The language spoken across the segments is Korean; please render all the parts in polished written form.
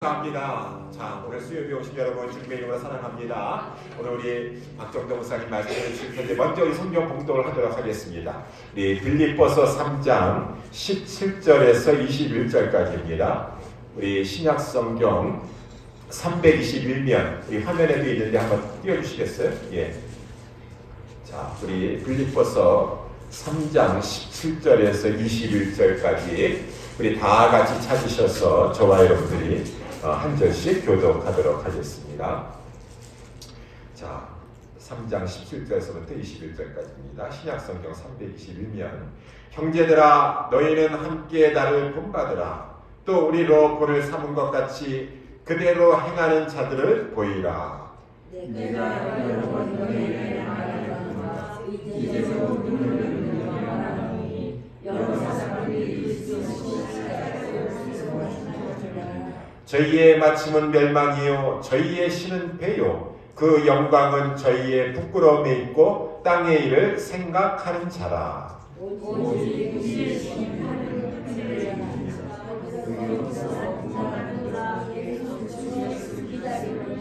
감사합니다. 자, 오늘 수요일에 오신 여러분 주님의 이름으로 사랑합니다. 오늘 우리 박정동 목사님 말씀해 주실 텐데 먼저 우리 성경 봉독을 하도록 하겠습니다. 우리 빌립보서 3장 17절에서 21절까지입니다. 우리 신약 성경 321면 우리 화면에도 있는데 한번 띄워주시겠어요? 예. 자, 우리 빌립보서 3장 17절에서 21절까지 우리 다 같이 찾으셔서 저와 여러분들이 한 절씩 교독하도록 하겠습니다. 자, 3장 17절에서부터 21절까지입니다. 신약성경 321면 형제들아 너희는 함께 나를 본받으라. 또 우리로 본을 삼은 것 같이 그대로 행하는 자들을 보이라. 내가 여러 번 너희에게 행하였노라. 이제서 눈을 영원하니 여러 사람들이 저희의 마침은 멸망이요 저희의 신은 배요 그 영광은 저희의 부끄러움에 있고 땅의 일을 생각하는 자라. 오직 우리의 신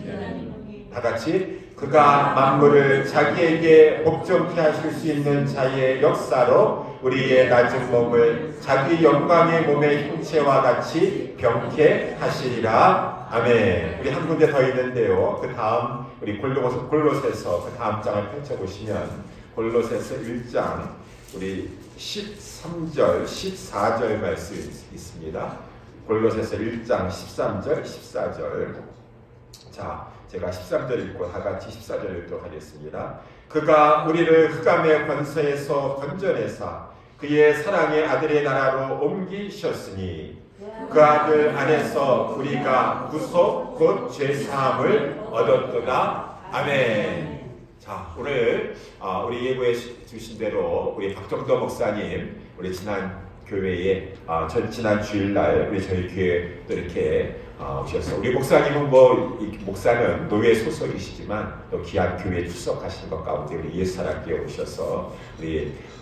하나님 다 같이 그가 만물을 자기에게 복종케 하실 수 있는 자의 역사로 우리의 낮은 몸을 자기 영광의 몸의 형체와 같이 병케 하시리라. 아멘. 우리 한 군데 더 있는데요. 그 다음 우리 골로새서 그 다음 장을 펼쳐보시면 골로새서 1장 우리 13절 14절 말씀이 있습니다. 골로새서 1장 13절 14절. 자, 제가 13절 읽고 다 같이 14절 읽도록 하겠습니다. 그가 우리를 흑암의 권세에서 건져내사 그의 사랑의 아들의 나라로 옮기셨으니 그 아들 안에서 우리가 구속 곧 죄사함을 얻었도다. 아멘. 자, 오늘 우리 예고해 주신 대로 우리 박정도 목사님 우리 지난 교회에 지난 주일날 우리 저희 교회 또 이렇게 오셨어요. 우리 목사님은 목사는 노예 소속이시지만 또 귀한 교회에 출석하시는 것 가운데 우리 예수사랑교회 오셔서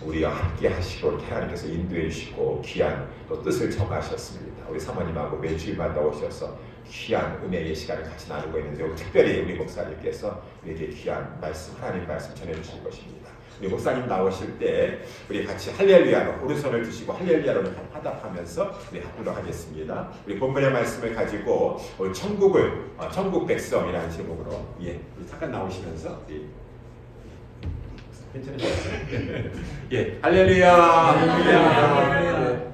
우리와 함께 하시고 하나님께서 인도해 주시고 귀한 또 뜻을 정하셨습니다. 우리 사모님하고 매주일마다 오셔서 귀한 은혜의 시간을 같이 나누고 있는데 특별히 우리 목사님께서 우리에게 귀한 말씀, 하나님 말씀 전해주실 것입니다. 우리 목사님 나오실 때 우리 같이 할렐루야로 오른손을 드시고 할렐루야로 화답하면서 우리 하도록 하겠습니다. 우리 본문의 말씀을 가지고 천국 백성이라는 제목으로 잠깐 나오시면서 괜찮으세요? 예, 할렐루야. 할렐루야.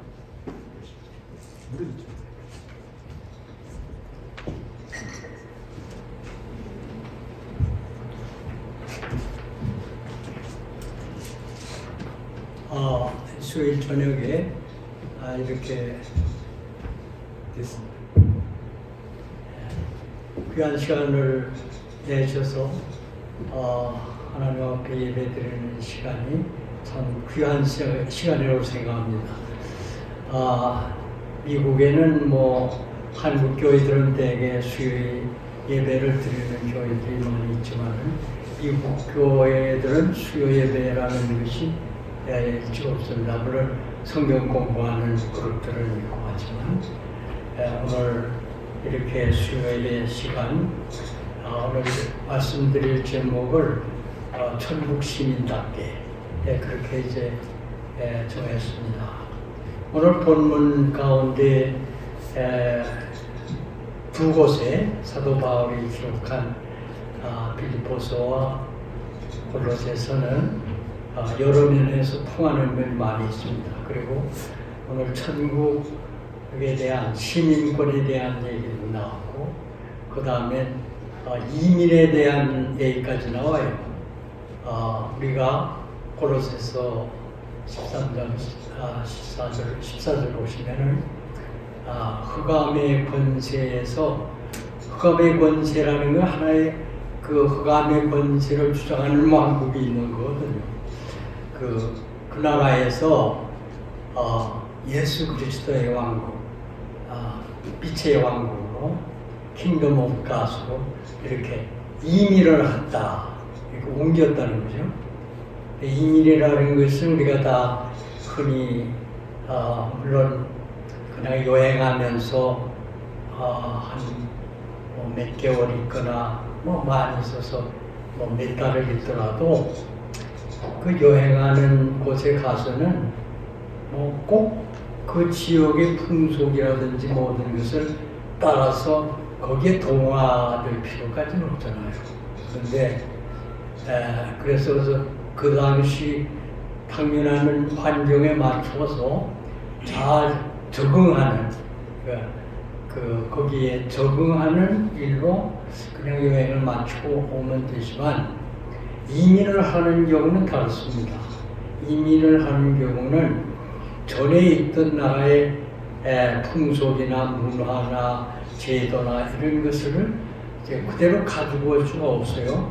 수요일 저녁에 이렇게 됐습니다. 귀한 시간을 내셔서 하나님 앞에 예배드리는 시간이 참 귀한 시간이라고 생각합니다. 미국에는 한국 교회들은 대개 수요일 예배를 드리는 교회들이 많이 있지만 미국 교회들은 수요 예배라는 것이 일찍 없습니다. 물론 성경 공부하는 그룹들은 있고 하지만 오늘 이렇게 수요일의 시간 오늘 말씀드릴 제목을 천국 시민답게 그렇게 이제 정했습니다. 오늘 본문 가운데 두 곳에 사도 바울이 기록한 빌립보서와 골로새서는 여러 면에서 통하는 면이 많이 있습니다. 그리고 오늘 천국에 대한 시민권에 대한 얘기도 나왔고 그 다음에 이민에 대한 얘기까지 나와요. 우리가 골로새서 13장 14절 보시면은 흑암의 권세에서 흑암의 권세라는 건 하나의 그 흑암의 권세를 주장하는 왕국이 있는 거거든요. 그 나라에서 예수 그리스도의 왕국, 빛의 왕국으로 킹덤 오브 갓으로 이렇게 이민을 했다, 이렇게 옮겼다는 거죠. 이민이라는 것은 우리가 다 흔히 물론 그냥 여행하면서 몇 개월 있거나 많이 있어서 몇 달을 있더라도 그 여행하는 곳에 가서는 꼭 그 지역의 풍속이라든지 모든 것을 따라서 거기에 동화될 필요까지는 없잖아요. 그런데 그래서 그 당시 당면하는 환경에 맞춰서 잘 적응하는 거기에 적응하는 일로 그냥 여행을 마치고 오면 되지만 이민을 하는 경우는 다릅니다. 이민을 하는 경우는 전에 있던 나라의 풍속이나 문화나 제도나 이런 것을 이제 그대로 가지고 올 수가 없어요.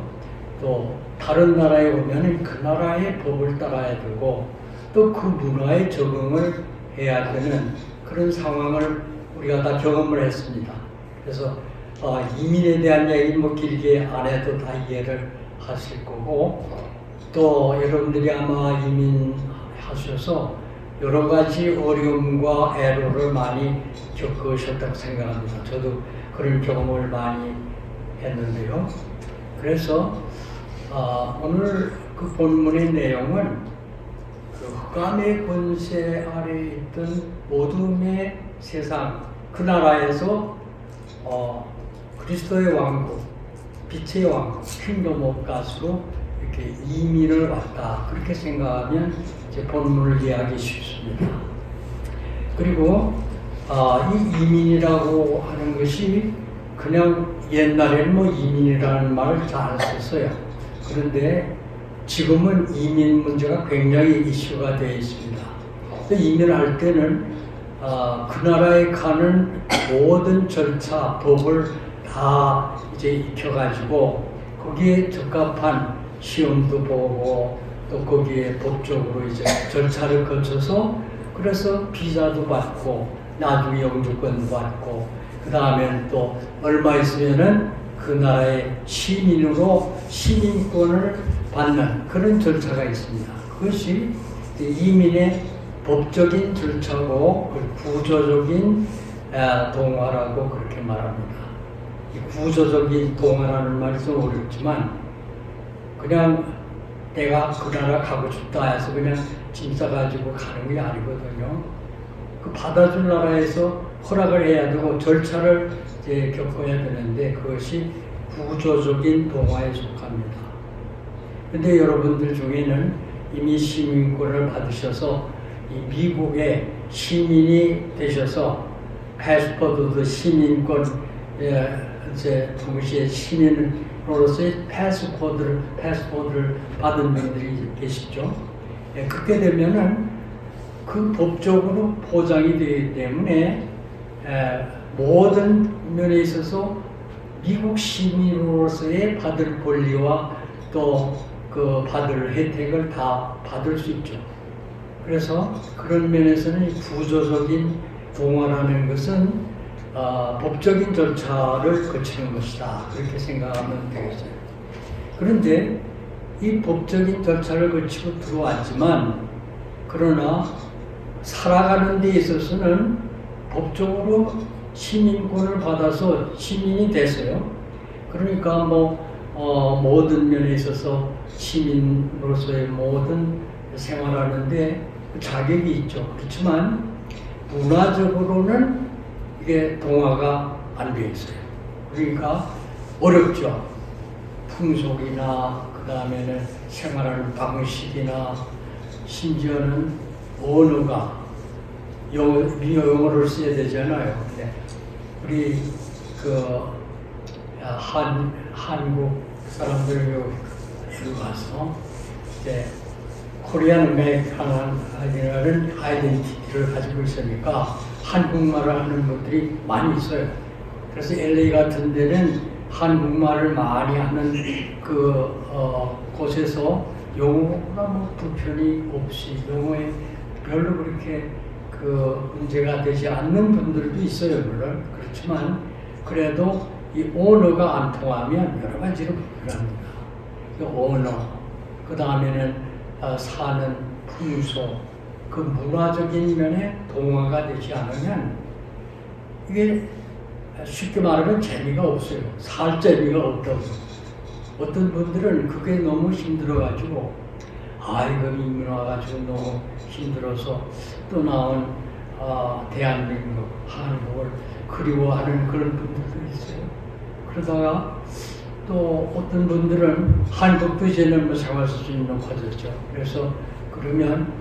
또 다른 나라에 오면 그 나라의 법을 따라야 되고 또 그 문화에 적응을 해야 되는 그런 상황을 우리가 다 경험을 했습니다. 그래서 이민에 대한 얘기 길게 안 해도 다 이해를 하실 거고 또 여러분들이 아마 이민하셔서 여러 가지 어려움과 애로를 많이 겪으셨다고 생각합니다. 저도 그런 경험을 많이 했는데요. 그래서 오늘 그 본문의 내용은 그 흑암의 권세 아래에 있던 어둠의 세상 그 나라에서 그리스도의 왕국, 빛의 왕국, 킹덤 오브 갓으로 이렇게 이민을 왔다. 그렇게 생각하면 이제 본문을 이해하기 쉽습니다. 그리고 이 이민이라고 하는 것이 그냥 옛날에는 이민이라는 말을 잘 안 썼어요. 그런데 지금은 이민 문제가 굉장히 이슈가 되어 있습니다. 이민을 할 때는 그 나라에 가는 모든 절차, 법을 다 이제 익혀가지고 거기에 적합한 시험도 보고 또 거기에 법적으로 이제 절차를 거쳐서 그래서 비자도 받고 나중에 영주권도 받고 그 다음에 또 얼마 있으면은 그 나라의 시민으로 시민권을 받는 그런 절차가 있습니다. 그것이 이민의 법적인 절차고 구조적인 동화라고 그렇게 말합니다. 이 구조적인 동화라는 말이 좀 어렵지만 그냥 내가 그 나라 가고 싶다 해서 그냥 짐 싸가지고 가는 게 아니거든요. 그 받아줄 나라에서 허락을 해야 되고 절차를 이제 겪어야 되는데 그것이 구조적인 동화에 속합니다. 근데 여러분들 중에는 이미 시민권을 받으셔서 이 미국의 시민이 되셔서 패스포드도 시민권 이제 동시에 시민으로서의 패스포드를 받은 분들이 계시죠. 그렇게 되면은 그 법적으로 보장이 되기 때문에 모든 면에 있어서 미국 시민으로서의 받을 권리와 또 그 받을 혜택을 다 받을 수 있죠. 그래서 그런 면에서는 구조적인 동화라는 것은 법적인 절차를 거치는 것이다. 그렇게 생각하면 되겠어요. 그런데 이 법적인 절차를 거치고 들어왔지만 그러나 살아가는 데 있어서는 법적으로 시민권을 받아서 시민이 됐어요. 그러니까 모든 면에 있어서 시민으로서의 모든 생활하는데 자격이 있죠. 그렇지만 문화적으로는 이게 동화가 안 되어 있어요. 그러니까 어렵죠. 풍속이나 그 다음에는 생활하는 방식이나 심지어는 언어가 영어를 써야 되잖아요. 근데 우리 한국 사람들 여기 가서 이제 코리안 아메리칸이라는 아이덴티티를 가지고 있으니까 한국말을 하는 분들이 많이 있어요. 그래서 LA 같은 데는 한국말을 많이 하는 곳에서 영어가 불편이 없이 영어에 별로 그렇게 문제가 되지 않는 분들도 있어요. 물론 그렇지만 그래도 이 언어가 안 통하면 여러 가지로 불편합니다. 언어, 그 다음에는 사는 풍속, 그 문화적인 면에 동화가 되지 않으면 이게 쉽게 말하면 재미가 없어요. 살 재미가 없다고. 어떤 분들은 그게 너무 힘들어가지고 이거 이민 와가지고 너무 힘들어서 또 나온 대한민국, 한국을 그리워하는 그런 분들도 있어요. 그러다가 또 어떤 분들은 한국도 이제는 뭐 생활 수준이 높아졌죠. 그래서 그러면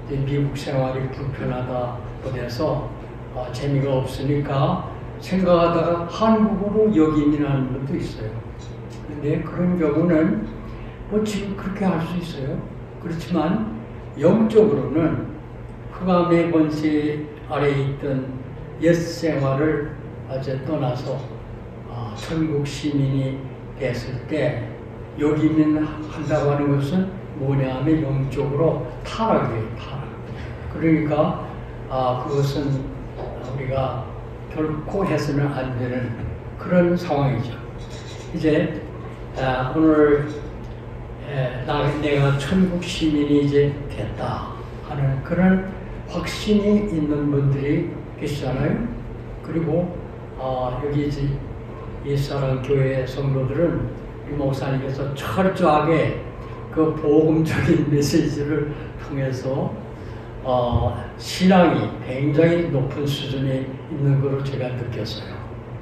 이제 미국 생활이 불편하다 보내서 재미가 없으니까 생각하다가 한국으로 여기민하는 분도 있어요. 근데 그런 경우는 뭐 지금 그렇게 할 수 있어요. 그렇지만 영적으로는 흑암의 권세 아래에 있던 옛 생활을 이제 떠나서 천국 시민이 됐을 때 여기민 한다고 하는 것은 뭐냐 하면 영적으로 타락이에요. 타락. 그러니까 그것은 우리가 결코 해서는 안 되는 그런 상황이죠. 이제 오늘 내가 천국 시민이 이제 됐다 하는 그런 확신이 있는 분들이 계시잖아요. 그리고 여기 이제 옛사랑 교회 성도들은 이 목사님께서 철저하게 그 복음적인 메시지를 통해서 신앙이 굉장히 높은 수준에 있는 것으로 제가 느꼈어요.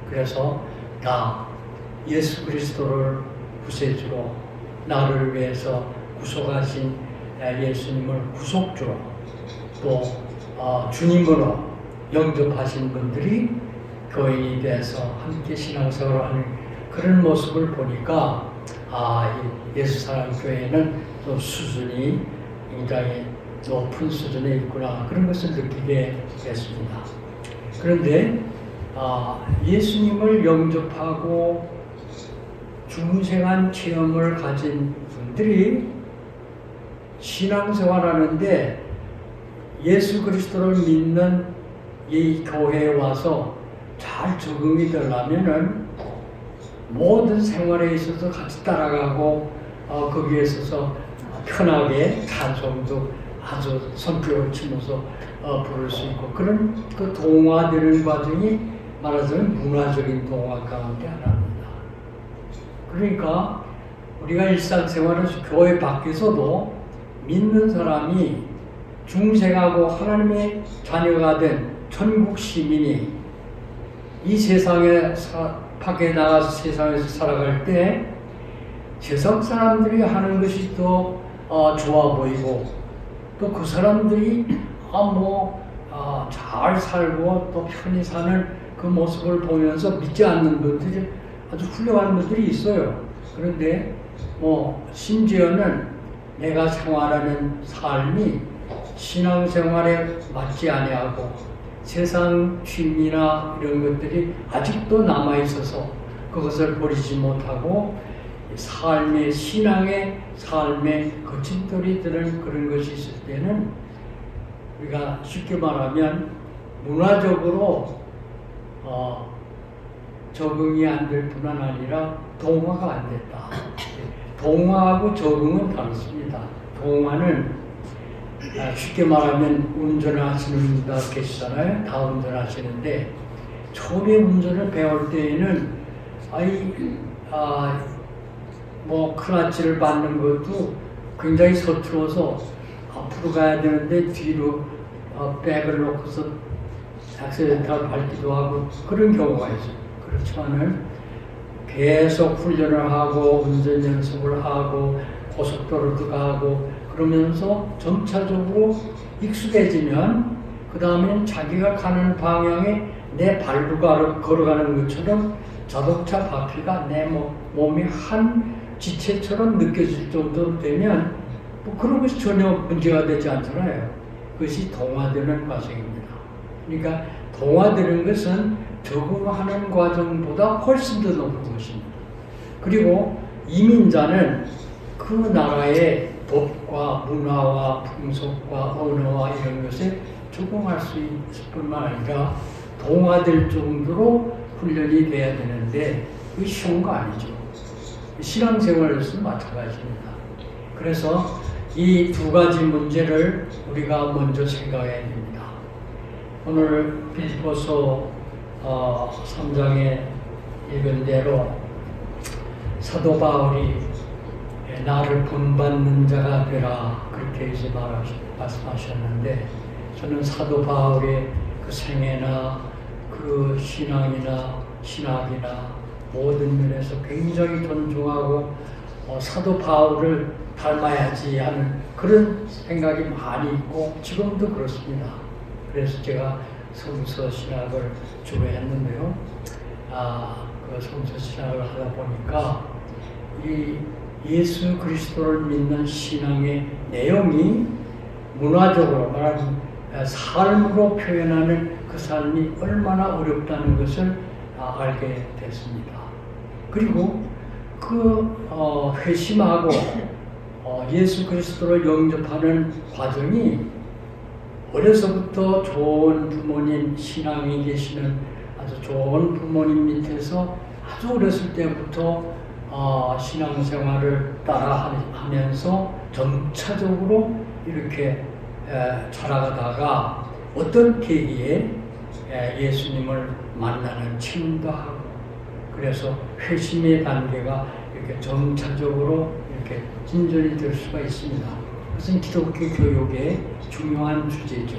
그래서 나 예수 그리스도를 구세주로 나를 위해서 구속하신 예수님을 구속주로 또 주님으로 영접하신 분들이 교인이 돼서 함께 신앙생활을 하는 그런 모습을 보니까 예수사랑교회는 또 수준이 굉장히 높은 수준에 있구나 그런 것을 느끼게 됐습니다. 그런데 예수님을 영접하고 중생한 체험을 가진 분들이 신앙생활하는데 예수 그리스도를 믿는 이 교회에 와서 잘 적응이 되려면은 모든 생활에 있어서 같이 따라가고 거기에 있어서 편하게 찬송도 아주 선표를 치면서 부를 수 있고 그런 그 동화되는 과정이 말하자면 문화적인 동화 가운데 하나입니다. 그러니까 우리가 일상생활에서 교회 밖에서도 믿는 사람이 중생하고 하나님의 자녀가 된 천국 시민이 이 세상에 밖에 나가서 세상에서 살아갈 때 세상 사람들이 하는 것이 또 좋아 보이고 또 그 사람들이 잘 살고 또 편히 사는 그 모습을 보면서 믿지 않는 분들이 아주 훌륭한 분들이 있어요. 그런데 심지어는 내가 생활하는 삶이 신앙생활에 맞지 아니하고 세상 취미나 이런 것들이 아직도 남아있어서 그것을 버리지 못하고 삶의 신앙의 삶의 거침돌이 드는 그런 것이 있을 때는 우리가 쉽게 말하면 문화적으로 적응이 안 될 뿐만 아니라 동화가 안 됐다. 동화하고 적응은 다릅니다. 동화는 쉽게 말하면 운전하시는 분들 계시잖아요. 다 운전하시는데 처음에 운전을 배울 때에는 클러치를 밟는 것도 굉장히 서툴어서 앞으로 가야 되는데 뒤로 백을 놓고서 액셀레이터를 밟기도 하고 그런 경우가 있어요. 그렇지만은 계속 훈련을 하고 운전 연습을 하고 고속도로도 가고 그러면서 점차적으로 익숙해지면 그 다음에 자기가 가는 방향에 내 발로 걸어가는 것처럼 자동차 바퀴가 내 몸의 한 지체처럼 느껴질 정도로 되면 그런 것이 전혀 문제가 되지 않잖아요. 그것이 동화되는 과정입니다. 그러니까 동화되는 것은 적응하는 과정보다 훨씬 더 높은 것입니다. 그리고 이민자는 그 나라의 법과 문화와 풍속과 언어와 이런 것에 적응할 수 있을 뿐만 아니라 동화될 정도로 훈련이 돼야 되는데 그게 쉬운 거 아니죠. 신앙생활에서는 마찬가지입니다. 그래서 이 두 가지 문제를 우리가 먼저 생각해야 됩니다. 오늘 빌립보서 3장에 읽은 대로 사도 바울이 나를 본받는 자가 되라 그렇게 이제 말씀하셨는데, 저는 사도 바울의 그 생애나 그 신학이나 모든 면에서 굉장히 존중하고 사도 바울을 닮아야지 하는 그런 생각이 많이 있고 지금도 그렇습니다. 그래서 제가 성서 신학을 주로 했는데요. 그 성서 신학을 하다 보니까 이 예수 그리스도를 믿는 신앙의 내용이 문화적으로 말하면 삶으로 표현하는 그 삶이 얼마나 어렵다는 것을 알게 됐습니다. 그리고 그 회심하고 예수 그리스도를 영접하는 과정이 어려서부터 좋은 부모님, 신앙이 계시는 아주 좋은 부모님 밑에서 아주 어렸을 때부터 신앙생활을 따라 하면서 점차적으로 이렇게 자라가다가 어떤 계기에 예수님을 만나는 체험도 하고, 그래서 회심의 단계가 이렇게 점차적으로 이렇게 진전이 될 수가 있습니다. 그것은 기독교 교육의 중요한 주제죠.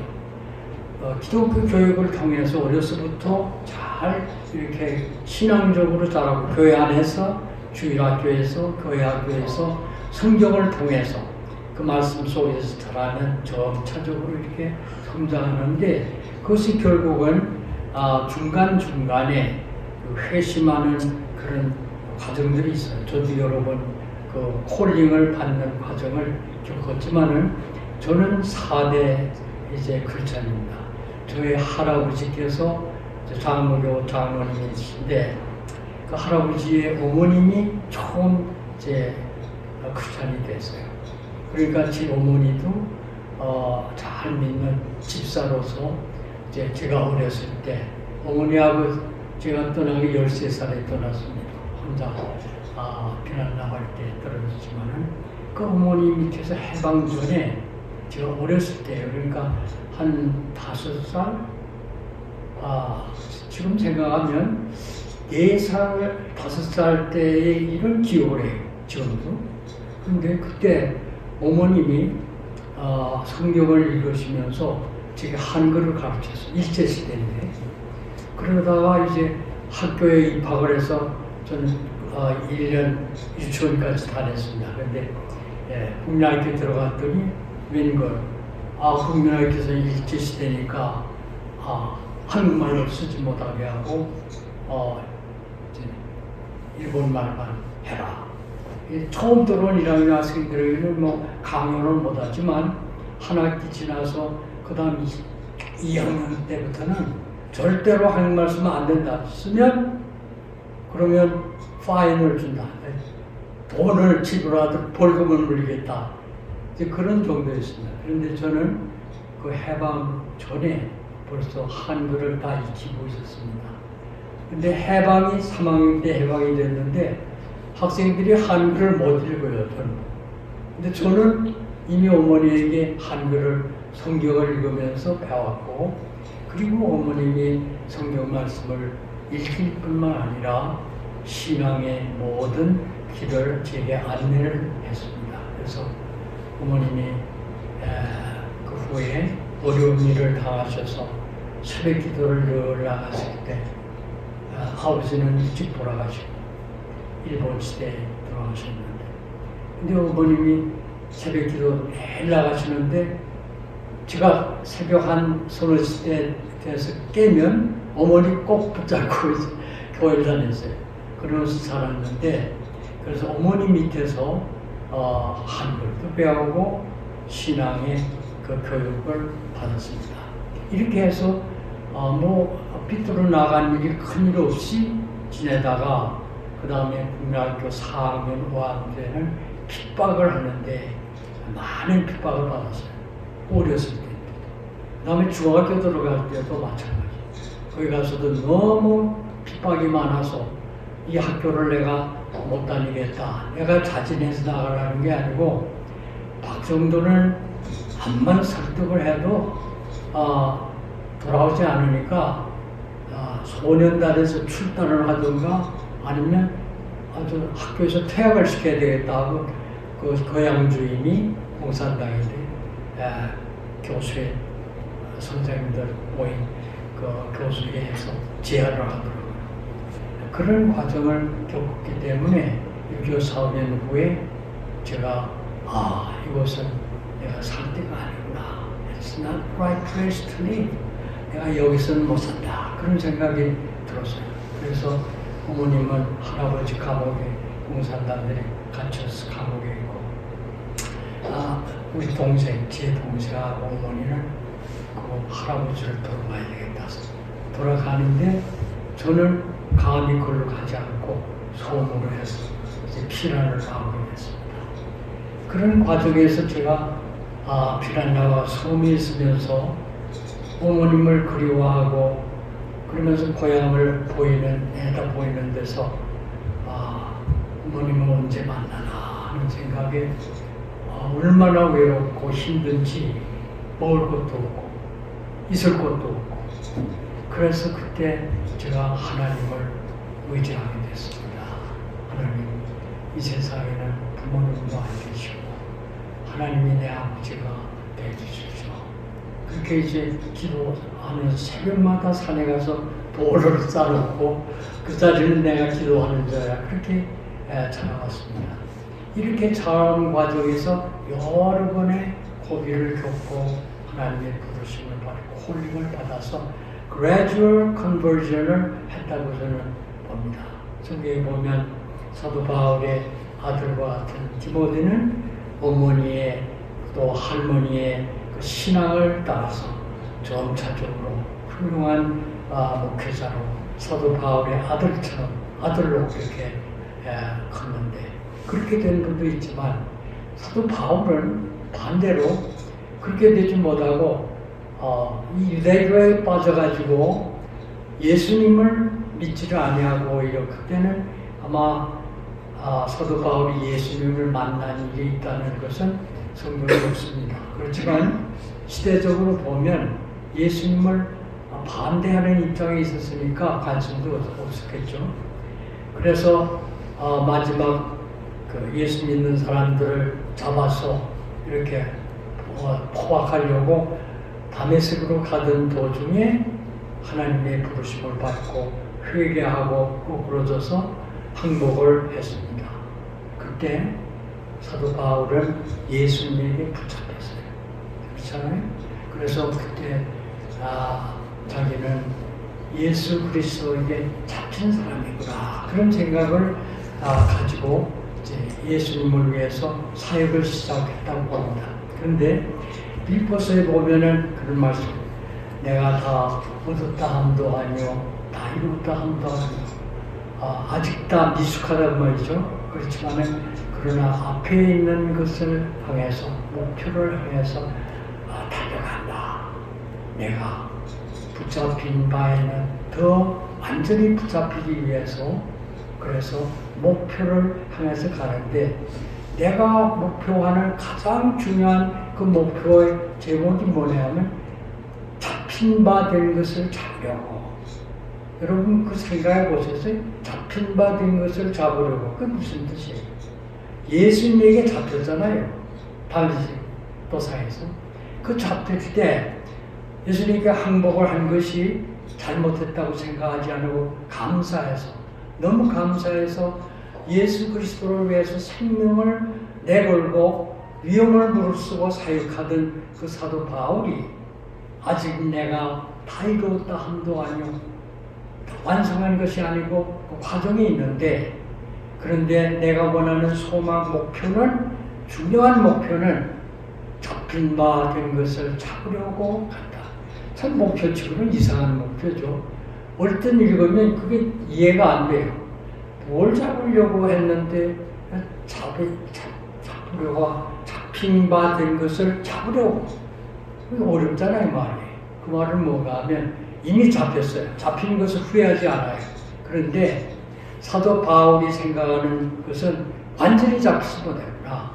기독교 교육을 통해서 어려서부터 잘 이렇게 신앙적으로 자라고, 교회 안에서, 주일학교에서, 교회학교에서 성경을 통해서 그 말씀 속에서 자라는 점차적으로 이렇게 성장하는데, 그것이 결국은 중간중간에 회심하는 그런 과정들이 있어요. 저도 여러 번 그 콜링을 받는 과정을 겪었지만은, 저는 4대 이제 크리스찬입니다. 저희 할아버지께서 장로교 장로님이신데, 그 할아버지의 어머님이 처음 이제 크리스찬이 됐어요. 그러니까 제 어머니도 잘 믿는 집사로서 이제 제가 어렸을 때 어머니하고 제가 떠나기 13살에 떠났습니다. 혼자 피난 나갈 때 떨어졌지만은, 그 어머니 밑에서 해방 전에 제가 어렸을 때, 그러니까 한 5살, 지금 생각하면 4살, 5살 때의 일을 기억을 해요. 지금도. 그런데 그때 어머님이 성경을 읽으시면서 제가 한글을 가르쳤어요. 일제시대인데. 그러다가 이제 학교에 입학을 해서 저는 1년 유치원까지 다녔습니다. 그런데 국민학교 들어갔더니 웬걸, 국민학교에서 일제시대니까 한국말을 쓰지 못하게 하고 일본말만 해라. 처음 들어온 1학년 학생들에게는 뭐 강요는 못하지만 한 학기 지나서 그 다음 2학년 때부터는 절대로 한국말 쓰면 안 된다. 쓰면 그러면 파인을 준다. 돈을 지불하도록 벌금을 물리겠다. 이제 그런 정도였습니다. 그런데 저는 그 해방 전에 벌써 한글을 다 익히고 있었습니다. 근데 해방이 3학년 때 해방이 됐는데 학생들이 한글을 못 읽어요, 저는. 근데 저는 이미 어머니에게 한글을 성경을 읽으면서 배웠고, 그리고 어머님이 성경 말씀을 읽힐 뿐만 아니라 신앙의 모든 길을 제게 안내를 했습니다. 그래서 어머님이 그 후에 어려운 일을 당하셔서 새벽 기도를 늘 나갔을 때 아버지는 일찍 돌아가시고 일본 시대에 돌아가셨는데, 근데 어머님이 새벽 기도 매일 나가시는데 제가 새벽 한 서너 시대에 돼서 깨면 어머니 꼭 붙잡고 교회를 다녔어요. 그러면서 살았는데, 그래서 어머니 밑에서 한글도 배우고 신앙의 그 교육을 받았습니다. 이렇게 해서 삐뚤어 나간 일이 큰일 없이 지내다가 그 다음에 국민학교 4학년 5학년 때는 핍박을 하는데 많은 핍박을 받았어요. 어렸을 때. 그 다음에 중학교 들어갈 때도 마찬가지. 거기 가서도 너무 핍박이 많아서 이 학교를 내가 못 다니겠다. 내가 자진해서 나가라는 게 아니고, 박정도는 암만 설득을 해도 돌아오지 않으니까 소년단에서 출단을 하든가 아니면 아주 학교에서 퇴학을 시켜야 되겠다 하고 그 고향 주인이 공산당인데 교수회 선생님들 모임 그 교수회에서 제안을 하더라고요. 그런 과정을 겪었기 때문에 6.25 사업년 후에 제가 이것은 내가 살 때가 아니구나. It's not the right place to live. 내가 여기서는 못 산다. 그런 생각이 들었어요. 그래서 부모님은 할아버지 감옥에 공산당들이 갇혀서 감옥에 있고 우리 동생, 제 동생하고 어머니는 그 할아버지를 돌봐야 되겠다. 돌아가는데 저는 감히 그걸로 가지 않고 소문을 해서 이제 피난을 하고 있습니다. 그런 과정에서 제가 피난 나와 섬에 있으면서 어머님을 그리워하고 그러면서 고향을 내다보이는 데서 어머님을 언제 만나나 하는 생각에 얼마나 외롭고 힘든지 먹을 것도 없고 있을 것도 없고 그래서 그때 제가 하나님을 의지하게 됐습니다. 하나님, 이 세상에는 부모님도 안 계시고 하나님이 내 아버지가 되어주십시오. 그렇게 이제 기도하는 새벽마다 산에 가서 돌을 쌓고 그 자리는 내가 기도하는 자야. 그렇게 자라왔습니다. 이렇게 자라는 과정에서 여러 번의 고비를 겪고 하나님의 부르심을 받고 콜링을 받아서 gradual conversion을 했다고 저는 봅니다. 저기에 보면 사도 바울의 아들과 같은 디모데는 어머니의 또 할머니의 그 신앙을 따라서 점차적으로 훌륭한 목회자로 사도 바울의 아들로 그렇게 컸는데 그렇게 된 분도 있지만 사도 바울은 반대로 그렇게 되지 못하고 이 유대교에 빠져가지고 예수님을 믿지를 아니하고 오히려 그때는 아마 사도 바울이 예수님을 만난 일이 있다는 것은 성경에 없습니다. 그렇지만 시대적으로 보면 예수님을 반대하는 입장에 있었으니까 관심도 없었겠죠. 그래서 마지막 그 예수 믿는 사람들을 잡아서 이렇게 포박하려고 다메섹으로 가던 도중에 하나님의 부르심을 받고 회개하고 꼬꾸러져서 항복을 했습니다. 그때 사도 바울은 예수님에게 붙잡혔어요. 그렇잖아요? 그래서 그때 자기는 예수 그리스도에게 잡힌 사람이구나 그런 생각을 가지고 이제 예수님을 위해서 사역을 시작했다고 봅니다. 그런데 빌보서에 보면은 그런 말씀, 내가 다 얻었다 함도 아니요, 다 이뤘다 함도 아니요, 아직 다 미숙하단 말이죠. 그렇지만은 그러나 앞에 있는 것을 향해서 목표를 향해서 달려간다. 내가 붙잡힌 바에는 더 완전히 붙잡히기 위해서 그래서 목표를 향해서 가는데 내가 목표하는 가장 중요한 그 목표의 제목이 뭐냐면 잡힌 바 된 것을 잡으려고. 여러분 그 생각해 보셨어요? 잡힌 바 된 것을 잡으려고. 그게 무슨 뜻이에요? 예수님에게 잡혔잖아요. 달리시 도상에서. 그 잡힐 때 예수님께 항복을 한 것이 잘못했다고 생각하지 않고 감사해서 너무 감사해서 예수 그리스도를 위해서 생명을 내걸고 위험을 무릅쓰고 사역하던 그 사도 바울이 아직 내가 다 이루었다 함도 아니요 완성한 것이 아니고 그 과정이 있는데 그런데 내가 원하는 소망 목표는 중요한 목표는 잡힌 바 된 것을 잡으려고 간다. 참 목표치고는 이상한 목표죠. 얼른 읽으면 그게 이해가 안 돼요. 뭘 잡으려고 했는데 잡으려고 잡힌 바 된 것을 잡으려고. 어렵잖아요 말이. 그 말은 뭐가 하면 이미 잡혔어요. 잡힌 것을 후회하지 않아요. 그런데 사도 바울이 생각하는 것은 완전히 잡히지 못했구나.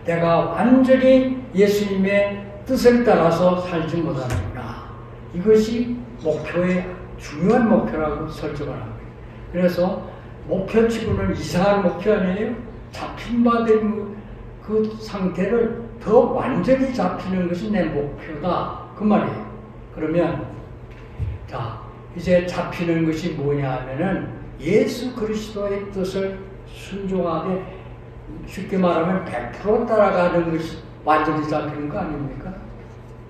내가 완전히 예수님의 뜻을 따라서 살지 못하는구나. 이것이 목표의 중요한 목표라고 설정을 합니다. 그래서 목표치고는 이상한 목표 아니에요? 잡힌 바 된 그 상태를 더 완전히 잡히는 것이 내 목표다. 그 말이에요. 그러면 자 이제 잡히는 것이 뭐냐 하면은 예수 그리스도의 뜻을 순종하되 쉽게 말하면 100% 따라가는 것이 완전히 잡히는 거 아닙니까?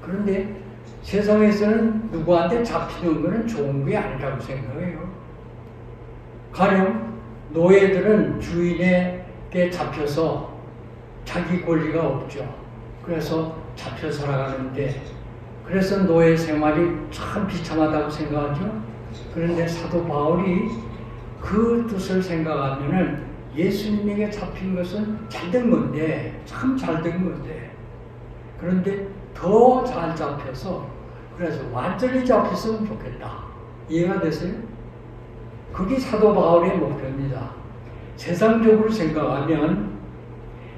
그런데 세상에서는 누구한테 잡히는 것은 좋은 게 아니라고 생각해요. 가령 노예들은 주인에게 잡혀서 자기 권리가 없죠. 그래서 잡혀 살아가는데 그래서 노예 생활이 참 비참하다고 생각하죠. 그런데 사도 바울이 그 뜻을 생각하면은 예수님에게 잡힌 것은 잘된 건데 참 잘된 건데 그런데 더 잘 잡혀서 그래서 완전히 잡혔으면 좋겠다. 이해가 되세요? 그게 사도 바울의 목표입니다. 세상적으로 생각하면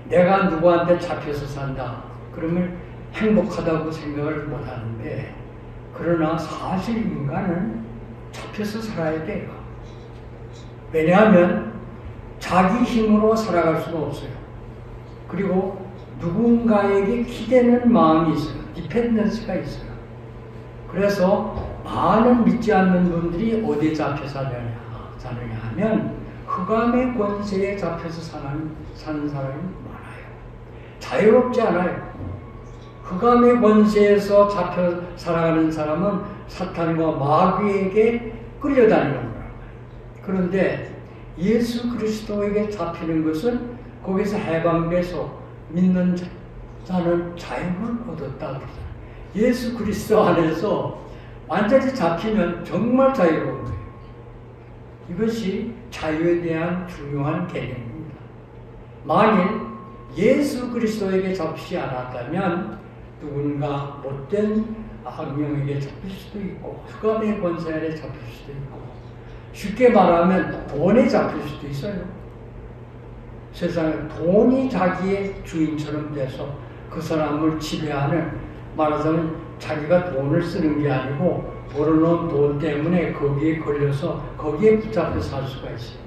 내가 누구한테 잡혀서 산다. 그러면 행복하다고 생각을 못하는데 그러나 사실 인간은 잡혀서 살아야 돼요. 왜냐하면 자기 힘으로 살아갈 수가 없어요. 그리고 누군가에게 기대는 마음이 있어요. 디펜던스가 있어요. 그래서 많은 믿지 않는 분들이 어디에 잡혀 사느냐 하면 흑암의 권세에 잡혀서 사는 사람이 많아요. 자유롭지 않아요. 흑암의 권세에서 잡혀 살아가는 사람은 사탄과 마귀에게 끌려다니는 거예요. 그런데 예수 그리스도에게 잡히는 것은 거기서 해방돼서 믿는 자는 자유를 얻었다 그러잖아요. 예수 그리스도 안에서 완전히 잡히면 정말 자유로운 거예요. 이것이 자유에 대한 중요한 개념입니다. 만일 예수 그리스도에게 잡히지 않았다면 누군가 못된 악령에게 잡힐 수도 있고 흑암의 권세 아래 잡힐 수도 있고 쉽게 말하면 돈에 잡힐 수도 있어요. 세상에 돈이 자기의 주인처럼 돼서 그 사람을 지배하는 말하자면 자기가 돈을 쓰는 게 아니고 벌어놓은 돈 때문에 거기에 걸려서 거기에 붙잡혀 살 수가 있어요.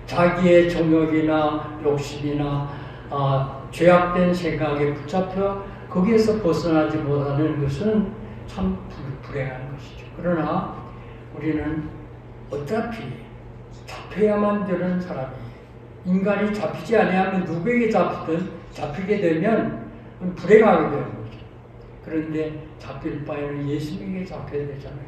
자기의 정욕이나 욕심이나 죄악된 생각에 붙잡혀 거기에서 벗어나지 못하는 것은 참 불행한 것이죠. 그러나 우리는 어차피 잡혀야만 되는 사람이에요. 인간이 잡히지 아니하면 누구에게 잡히든 잡히게 되면 불행하게 되는 거죠. 그런데 잡힐 바에는 예수님에게 잡혀야 되잖아요.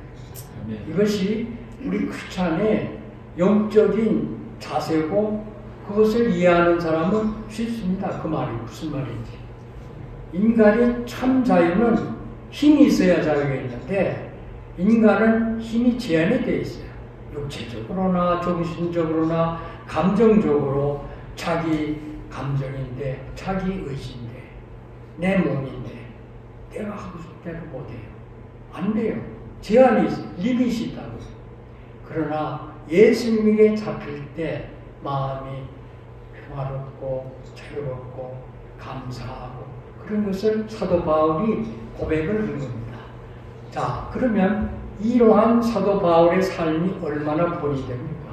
이것이 우리 크리스찬의 영적인 자세고 그것을 이해하는 사람은 쉽습니다. 그 말이 무슨 말인지. 인간의 참 자유는 힘이 있어야 자유가 있는데 인간은 힘이 제한이 되어 있어요. 육체적으로나 정신적으로나 감정적으로 자기 감정인데 자기 의지인데 내 몸인데 내가 하고 싶은 대로 못해요. 안 돼요. 제한이 있어요. 리밋이 있다고. 그러나 예수님에게 잡힐 때 마음이 평화롭고 자유롭고 감사하고 그런 것을 사도 바울이 고백을 한 겁니다. 자, 그러면 이러한 사도 바울의 삶이 얼마나 본이 됩니까?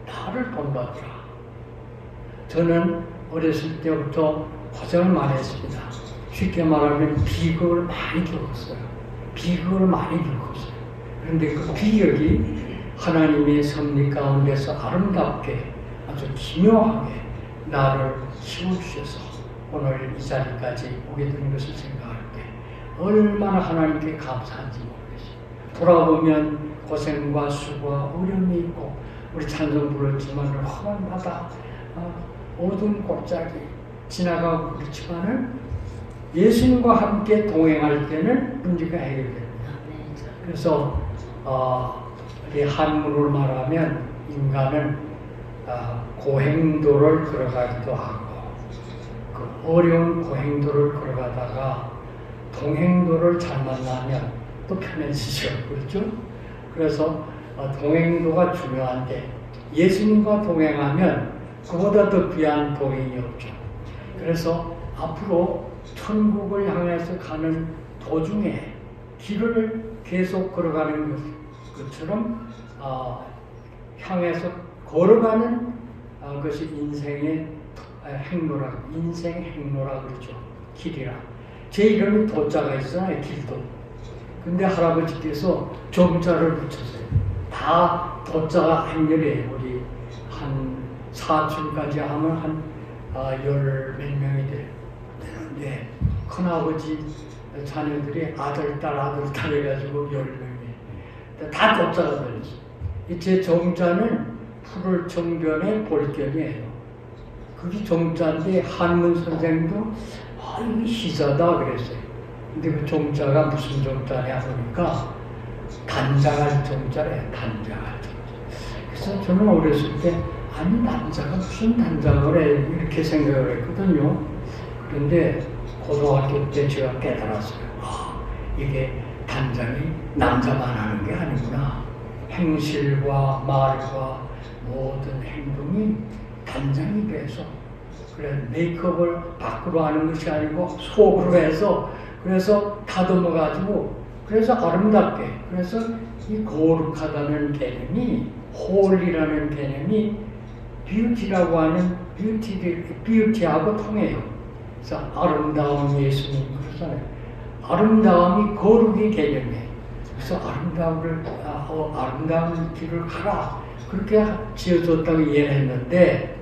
나를 본받으라. 저는 어렸을 때부터 고생을 많이 했습니다. 쉽게 말하면 비극을 많이 겪었어요. 비극을 많이 겪었어요. 그런데 그 비극이 하나님의 섭리 가운데서 아름답게 아주 기묘하게 나를 키워주셔서 오늘 이 자리까지 오게 된 것을 생각할 때 얼마나 하나님께 감사한지 모르겠어요. 돌아보면 고생과 수고와 어려움이 있고 우리 찬송 불렀지만 험한 바다, 어두운 골짜기 지나가고 그렇지만은 예수님과 함께 동행할 때는 문제가 해결됩니다. 그래서 한문으로 말하면 인간은 고행도를 걸어가기도 하고 그 어려운 고행도를 걸어가다가 동행도를 잘 만나면 또 편해지죠. 그렇죠? 그래서 동행도가 중요한데 예수님과 동행하면 그보다 더 귀한 동행이 없죠. 그래서 앞으로 천국을 향해서 가는 도중에 길을 계속 걸어가는 것처럼 향해서 걸어가는 것이 인생의 인생 행로라 그러죠. 길이라. 제 이름이 도자가 있잖아요. 길도. 근데 할아버지께서 정자를 붙였어요. 다 도자가 행렬이에요. 우리 한 사촌까지 하면 한 열 몇 명이 되는데 큰아버지 자녀들이 아들, 딸 해가지고 10명이 다 도자가 들렸어요. 제 정자는 푸를 정변의 볼견이에요. 그게 정자인데 한문 선생도 이거 희자다 그랬어요. 근데 그 정자가 무슨 정자냐 보니까 단장할 정자래요. 단장할 정자. 그래서 저는 어렸을 때 아니 남자가 무슨 단장을 해 이렇게 생각을 했거든요. 그런데 고등학교 때 제가 깨달았어요. 이게 단장이 남자만 하는 게 아니구나. 행실과 말과 모든 행동이 단장이 돼서 그래 메이크업을 밖으로 하는 것이 아니고 속으로 해서 그래서 다듬어 가지고 그래서 아름답게 그래서 이 거룩하다는 개념이 홀이라는 개념이 뷰티라고 하는 뷰티하고 통해요. 그래서 아름다운 예수님 그러잖아요. 아름다움이 거룩의 개념이에요. 그래서 아름다운 길을 가라 그렇게 지어줬다고 이해를 했는데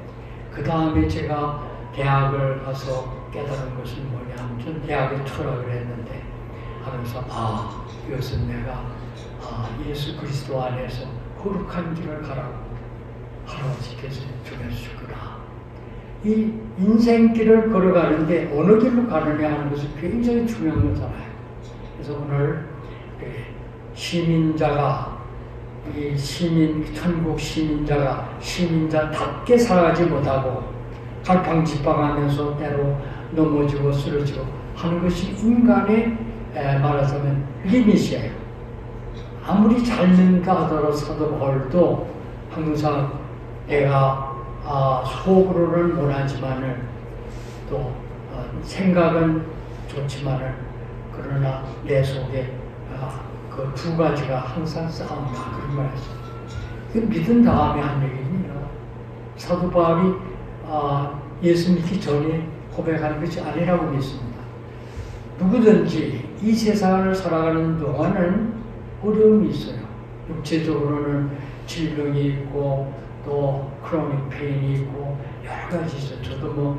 그 다음에 제가 대학을 가서 깨달은 것은 뭐냐면 전 대학에 철학을 했는데 하면서 이것은 내가 예수 그리스도 안에서 거룩한 길을 가라고 할아버지께서 전해주셨구나. 이 인생길을 걸어가는데 어느 길로 가느냐 하는 것이 굉장히 중요한 거잖아요. 그래서 오늘 시민자가 이 천국 시민자가 시민자답게 살아가지 못하고 갈팡질팡하면서 때로 넘어지고 쓰러지고 하는 것이 인간의 말하자면 리밋이에요. 아무리 잘는가 하더라도 사도 바울도 항상 내가 속으로는 못하지만은 또 생각은 좋지만은 그러나 내 속에 그 두 가지가 항상 싸운다 그런 말이죠. 그 믿은 다음에 한 얘기입니다. 사도 바울이 예수 믿기 전에 고백하는 것이 아니라고 믿습니다. 누구든지 이 세상을 살아가는 동안은 어려움이 있어요. 육체적으로는 질병이 있고 또 크로닉 페인이 있고 여러 가지 있어요. 저도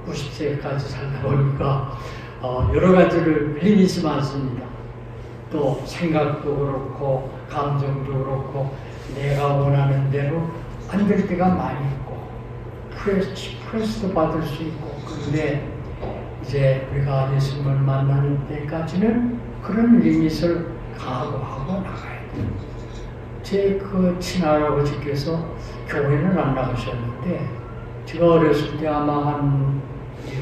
90세까지 살다 보니까 여러 가지를 리밋이 많습니다. 또 생각도 그렇고 감정도 그렇고 내가 원하는 대로 안 될 때가 많이 있고 스트레스도 받을 수 있고 그런데 이제 우리가 예수님을 만나는 때까지는 그런 리밋을 각오하고 나가야 돼요. 제 그 친할아버지께서 교회는 안 나가셨는데 제가 어렸을 때 아마 한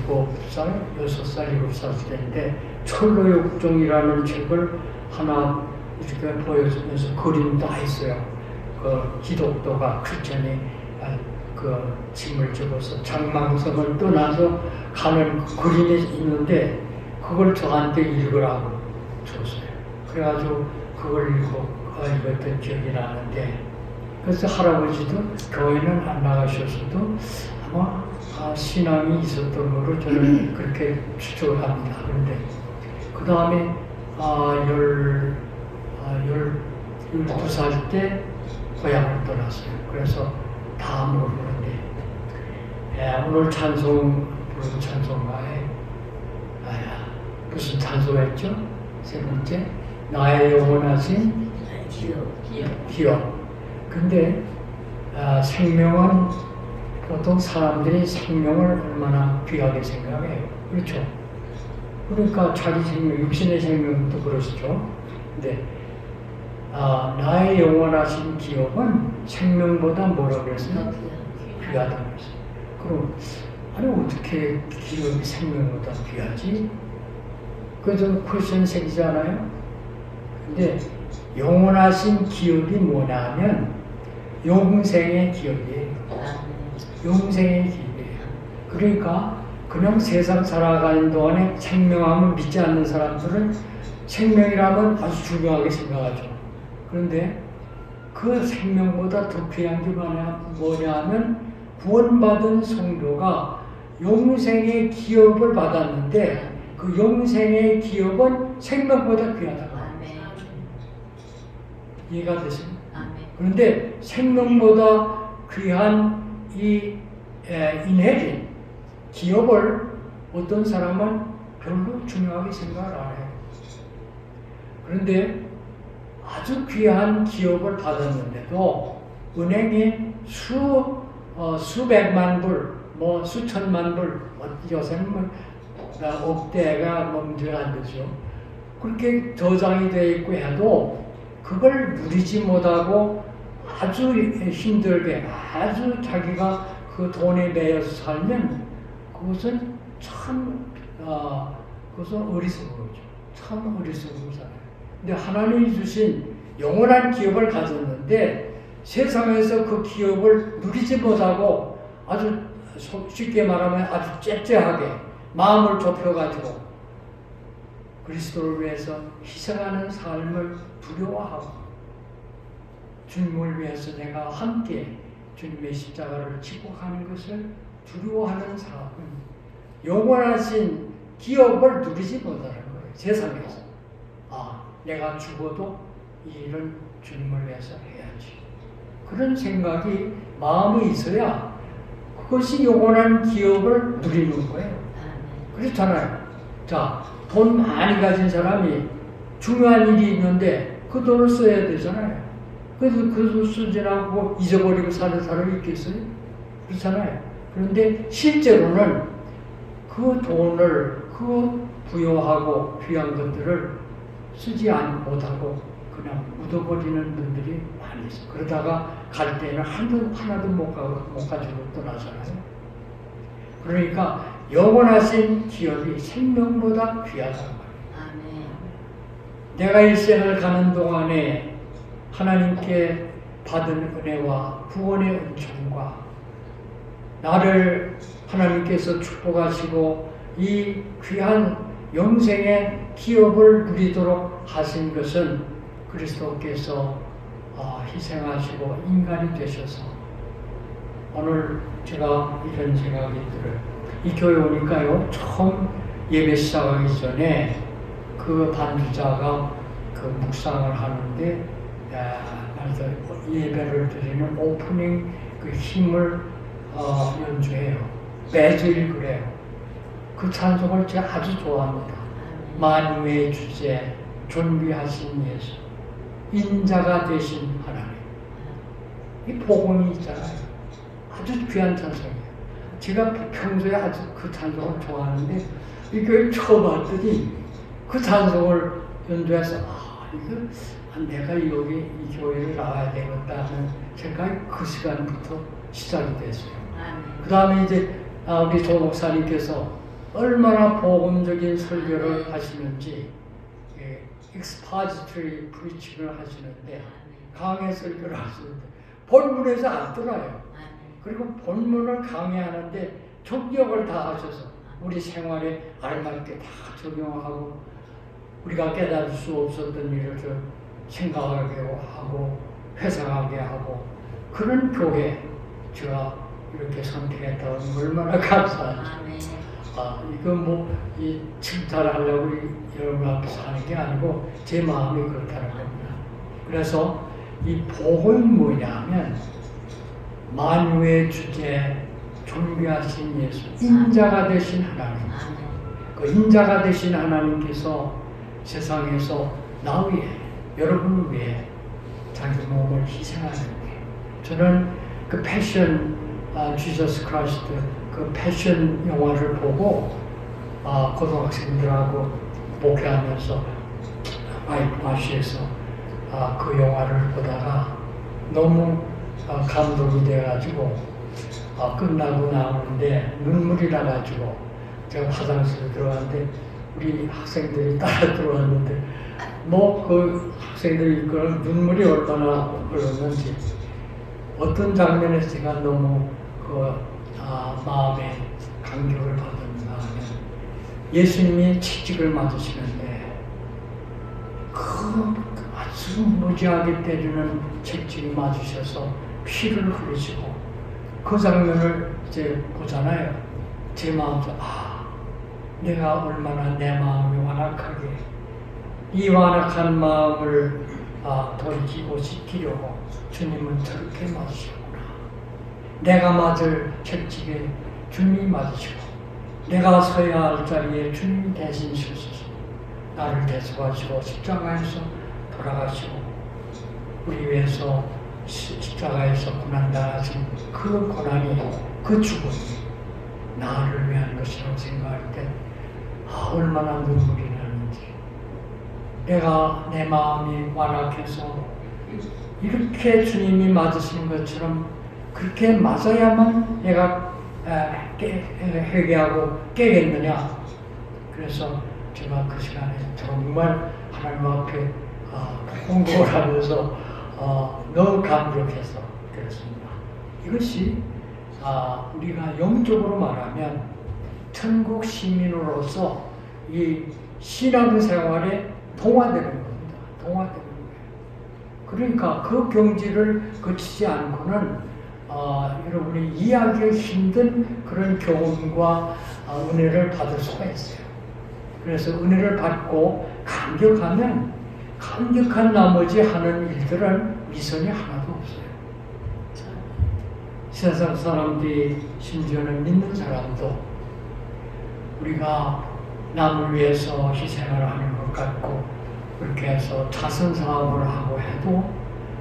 7살, 6살, 7살 때인데 철로역종이라는 책을 하나 이렇게 보여주면서 그림 다 했어요. 그 기독도가 크리스천이 그 짐을 집어서 장망성을 떠나서 가는 그림이 있는데 그걸 저한테 읽으라고 줬어요. 그래가지고 그걸 읽었던 기억이 나는데 그래서 할아버지도 교회는 안 나가셨어도 아마 신앙이 있었던 걸로 저는 그렇게 추측을 합니다. 그런데 그 다음에 12살 때 고향을 떠났어요. 그래서 다 모르는데 오늘 찬송 부른 찬송가에 무슨 찬송했죠? 세 번째 나의 영원하신 기업. 근데 생명은 보통 사람들이 생명을 얼마나 귀하게 생각해요. 그렇죠? 그러니까 자기 생명, 육신의 생명도 그러시죠. 근데 나의 영원하신 기업은 생명보다 뭐라고 그랬어요? 귀하다고 그랬어요. 그럼 아니 어떻게 기업이 생명보다 귀하지? 그좀 퀘스천 생기잖아요. 근데 영원하신 기업이 뭐냐면永생의 기업이에요. 영생의 기업이에요. 그러니까 그냥 세상 살아가는 동안에 생명하면 믿지 않는 사람들은 생명이라면 아주 중요하게 생각하죠. 그런데 그 생명보다 더 귀한 게 뭐냐 하면 구원받은 성도가 영생의 기업을 받았는데 그 영생의 기업은 생명보다 귀하다고. 아멘. 이해가 되십니까? 아멘. 그런데 생명보다 귀한 이 인해진 기업을 어떤 사람은 별로 중요하게 생각을 안 해요. 그런데 아주 귀한 기업을 받았는데도 은행에 수백만 불, 뭐 수천만 불, 요새는 뭐 억대가 문제가 안 되죠. 그렇게 저장이 되어 있고 해도 그걸 누리지 못하고 아주 힘들게 아주 자기가 그 돈에 매여서 살면 그것은 참 그것은 어리석은 거죠. 참 어리석은 살아요. 근데 하나님이 주신 영원한 기업을 가졌는데 세상에서 그 기업을 누리지 못하고 아주 쉽게 말하면 아주 째째하게 마음을 좁혀가지고 그리스도를 위해서 희생하는 삶을 두려워하고 주님을 위해서 내가 함께 주님의 십자가를 지고 가는 것을 두려워하는 사람은 영원하신 기업을 누리지 못하는 거예요. 세상에서. 내가 죽어도 이 일은 주님을 위해서 해야지. 그런 생각이 마음에 있어야 그것이 영원한 기업을 누리는 거예요. 그렇잖아요. 자, 돈 많이 가진 사람이 중요한 일이 있는데 그 돈을 써야 되잖아요. 그래서 그 돈 쓰지 않고 잊어버리고 사는 사람이 있겠어요? 그렇잖아요. 그런데 실제로는 그 돈을, 그 부여하고 귀한 것들을 쓰지 못하고 그냥 묻어버리는 분들이 많이 있어요. 그러다가 갈 때는 하나도 못 가지고 떠나잖아요. 그러니까 영원하신 기업이 생명보다 귀하다는 거예요. 내가 일생을 가는 동안에 하나님께 받은 은혜와 구원의 은총과 나를 하나님께서 축복하시고 이 귀한 영생의 기업을 누리도록 하신 것은 그리스도께서 희생하시고 인간이 되셔서 오늘 제가 이런 생각이 들어요. 이 교회 오니까요, 처음 예배 시작하기 전에 그 반주자가 그 묵상을 하는데 예배를 드리는 오프닝 그 힘을 연주해요. 매주일 그래요. 그 찬송을 제가 아주 좋아합니다. 만유의 주제, 존귀하신 예수, 인자가 되신 하나님. 이 복음이 있잖아요. 아주 귀한 찬송이에요. 제가 평소에 아주 그 찬송을 좋아하는데 이 교회 처음 왔더니 그 찬송을 연주해서 내가 여기 이 교회를 나와야 되겠다 하는 생각이 그 시간부터 시작이 됐어요. 그 다음에 이제 우리 조 목사님께서 얼마나 복음적인 설교를 하시는지 expository preaching을 하시는데 강해 설교를 하시는데 본문에서 안 들어요. 그리고 본문을 강의하는데 적용을 다 하셔서 우리 생활에 알맞게 다 적용하고 우리가 깨달을 수 없었던 일을 좀 생각하게 하고 회상하게 하고 그런 교회 제가 이렇게 선택했다고 하면 얼마나 감사한지. 이건 뭐 이 칭찬하려고 여러분 앞에서 하는 게 아니고 제 마음이 그렇다는 겁니다. 그래서 이 복은 뭐냐면 만유의 주제, 존귀하신 예수, 인자가 되신 하나님. 그 인자가 되신 하나님께서 세상에서 나 위해, 여러분 위해 자기 몸을 희생하는 거예요. 저는 그 패션 지저스 크라이스트 그 패션 영화를 보고 고등학생들하고 목회하면서 마이마시에서 그 영화를 보다가 너무 감동이 돼가지고 끝나고 나오는데 눈물이 나가지고 제가 화장실에 들어갔는데 우리 학생들이 따라 들어왔는데 뭐 그 학생들이 그런 눈물이 얼마나 흘렀는지 어떤 장면에서 제가 너무 마음에 감격을 받았는가 하면 예수님이 채찍을 맞으시는데 그 아주 무지하게 때리는 채찍이 맞으셔서 피를 흘리시고 그 장면을 이제 보잖아요. 제 마음도 내가 얼마나 내 마음이 완악하게 이 완악한 마음을 돌이키고 지키려고 주님은 저렇게 맞으셨구나. 내가 맞을 채찍에 주님이 맞으시고 내가 서야 할 자리에 주님이 대신 서셔서 나를 대속하시고 십자가에서 돌아가시고 우리 위해서 십자가에서 고난당하신 그 고난이 그 죽음이 나를 위한 것이라고 생각할 때 얼마나 눈물이 나는지 내가 내 마음이 완악해서 이렇게 주님이 맞으신 것처럼 그렇게 맞아야만 내가 회개하고 깨겠느냐. 그래서 제가 그 시간에 정말 하나님 앞에 공부를 하면서 너무 감격해서 그랬습니다. 이것이 우리가 영적으로 말하면 천국 시민으로서 이 신앙생활에 동화되는 겁니다. 동화되는 거예요. 그러니까 그 경지를 거치지 않고는 여러분이 이해하기 힘든 그런 경험과 은혜를 받을 수가 있어요. 그래서 은혜를 받고 감격하면 감격한 나머지 하는 일들은 미선이 하나도 없어요. 세상 사람들이 심지어는 믿는 사람도 우리가 남을 위해서 희생을 하는 것 같고 그렇게 해서 자선 사업을 하고 해도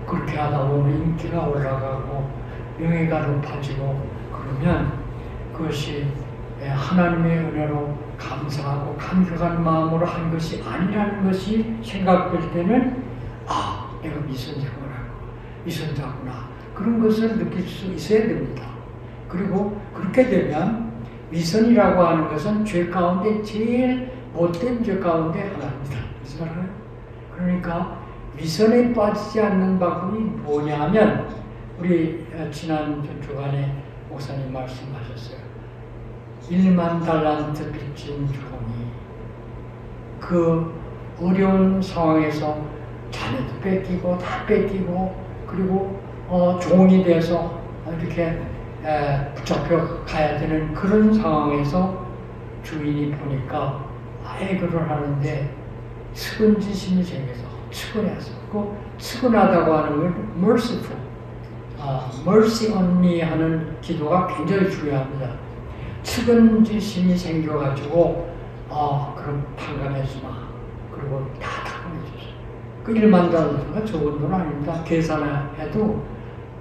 그렇게 하다 보면 인기가 올라가고 명예가 높아지고 그러면 그것이 하나님의 은혜로 감사하고 감격한 마음으로 한 것이 아니라는 것이 생각될 때는 내가 미선자구나 그런 것을 느낄 수 있어야 됩니다. 그리고 그렇게 되면 미선이라고 하는 것은 죄 가운데 제일 못된 죄 가운데 하나입니다. 그러니까 미선에 빠지지 않는 방법이 뭐냐면 우리 지난 주간에 목사님 말씀하셨어요. 1만 달란트 빚진 주공이 그 어려운 상황에서 자녀도 뺏기고 다 뺏기고 그리고 종이 돼서 이렇게 붙잡혀 가야 되는 그런 상황에서 주인이 보니까 애교를 하는데 측은지심이 생겨서 측은해서 그 측은하다고 하는 건 merciful, mercy on me 하는 기도가 굉장히 중요합니다. 측은지심이 생겨가지고 그럼 탕감해주마. 그리고 다 탕감해줬어요. 그 1만 달러가 적은 돈 아닙니다. 계산해도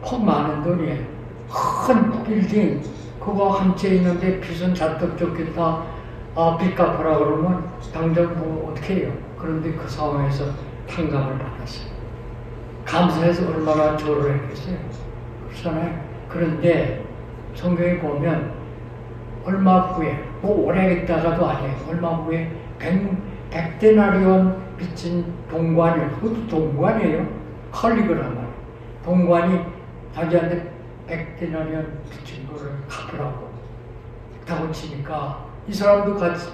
퍽 많은 돈이에요. 큰 빌딩 그거 한 채 있는데 빚은 잔뜩 줬겠다. 빚 갚으라 그러면 당장 뭐 어떻게 해요. 그런데 그 상황에서 탕감을 받았어요. 감사해서 얼마나 절을 했겠어요. 그렇잖아요. 그런데 성경에 보면 얼마 후에 뭐 오래 있다가도 아니에요. 얼마 후에 100데나리온 빚진 동관이 그것도 동관이에요. 컬리그란 말이에요. 동관이 자기한테 100데나리온 빚진 거를 갚으라고 다고 치니까 이 사람도 같이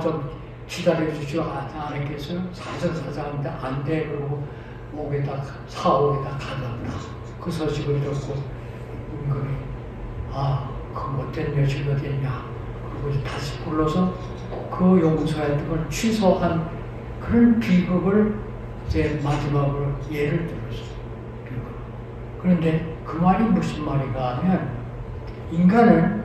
좀 기다려주시오 안 했겠어요? 사정사정한데 안 돼. 그러고 사옥에다 가져왔다. 그 소식을 듣고 은근히 그 못된 녀석이 어딨냐. 그리고 다시 불러서 그 용서했던 걸 취소한 그런 비극을 이제 마지막으로 예를 들었어요. 그런데 그 말이 무슨 말인가 하면 인간은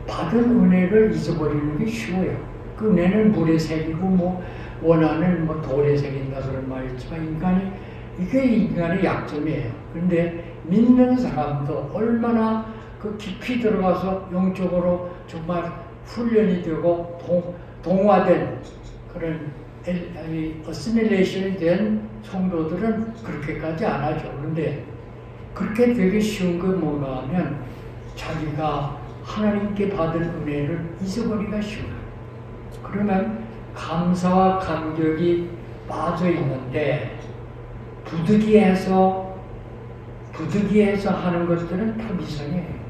받은 은혜를 잊어버리는 게 쉬워요. 그 은혜는 물에 새기고 뭐 원하는 뭐 돌에 새긴다 그런 말이 있지만 이게 인간의 약점이에요. 그런데 믿는 사람도 얼마나 그 깊이 들어가서 영적으로 정말 훈련이 되고 동화된 그런 어시밀레이션이 된 성도들은 그렇게까지 안 하죠. 그런데 그렇게 되기 쉬운 건 뭔가 하면 자기가 하나님께 받은 은혜를 잊어버리기가 쉬워요. 그러면 감사와 감격이 빠져 있는데 부득이해서 하는 것들은 다 미성이에요.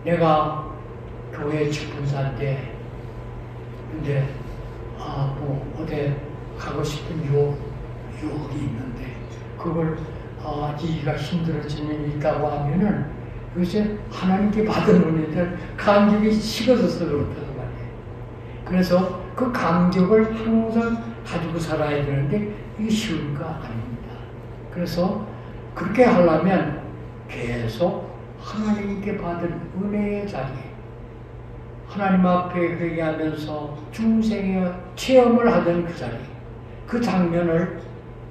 내가 교회 직분사인데 근데 뭐 어디 가고 싶은 유혹이 있는데 그걸 이기가 힘들어지는 일이 있다고 하면은 이것이 하나님께 받은 은혜들 감격이 식어져서 그렇다고 말이에요. 그래서 그 감격을 항상 가지고 살아야 되는데 이게 쉬운 거 아닙니다. 그래서 그렇게 하려면 계속 하나님께 받은 은혜의 자리에 하나님 앞에 회개하면서 중생의 체험을 하던 그 자리, 그 장면을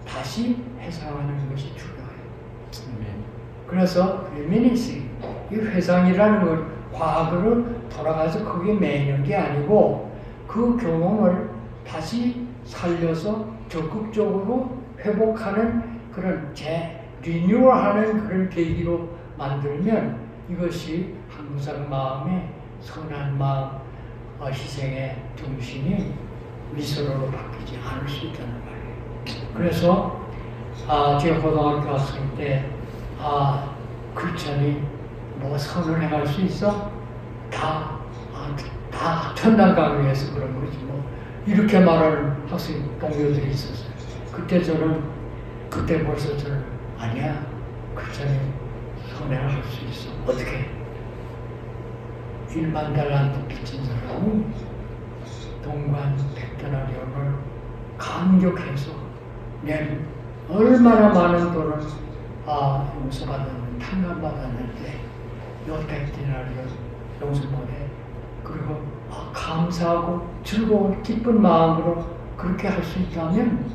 다시 회상하는 것이 중요해요. 그래서 레미니싱, 이 회상이라는 건 과거로 돌아가서 거기에 매이는 게 아니고 그 경험을 다시 살려서 적극적으로 회복하는 그런 리뉴얼하는 그런 계기로 만들면 이것이 항상 마음에 선한 마음, 희생의 정신이 미소로 바뀌지 않을 수 있다는 말이에요. 그래서 제가 고등학교 갔을 때 크리스천이 뭐 선을 행할 수 있어? 다 천당 가기 위해서 그런 거지 뭐 이렇게 말하는 학생 동료들이 있었어요. 그때 벌써 저는 아니야, 크리스천이 선행을 할 수 있어. 어떻게? 1만 달란트 빚진 사람이 동관 백데나리온을 감격해서 낸 얼마나 많은 돈을 용서받았는데 탕감받았는데 요 백데나리온 용서보내 그리고 감사하고 즐거운 기쁜 마음으로 그렇게 할 수 있다면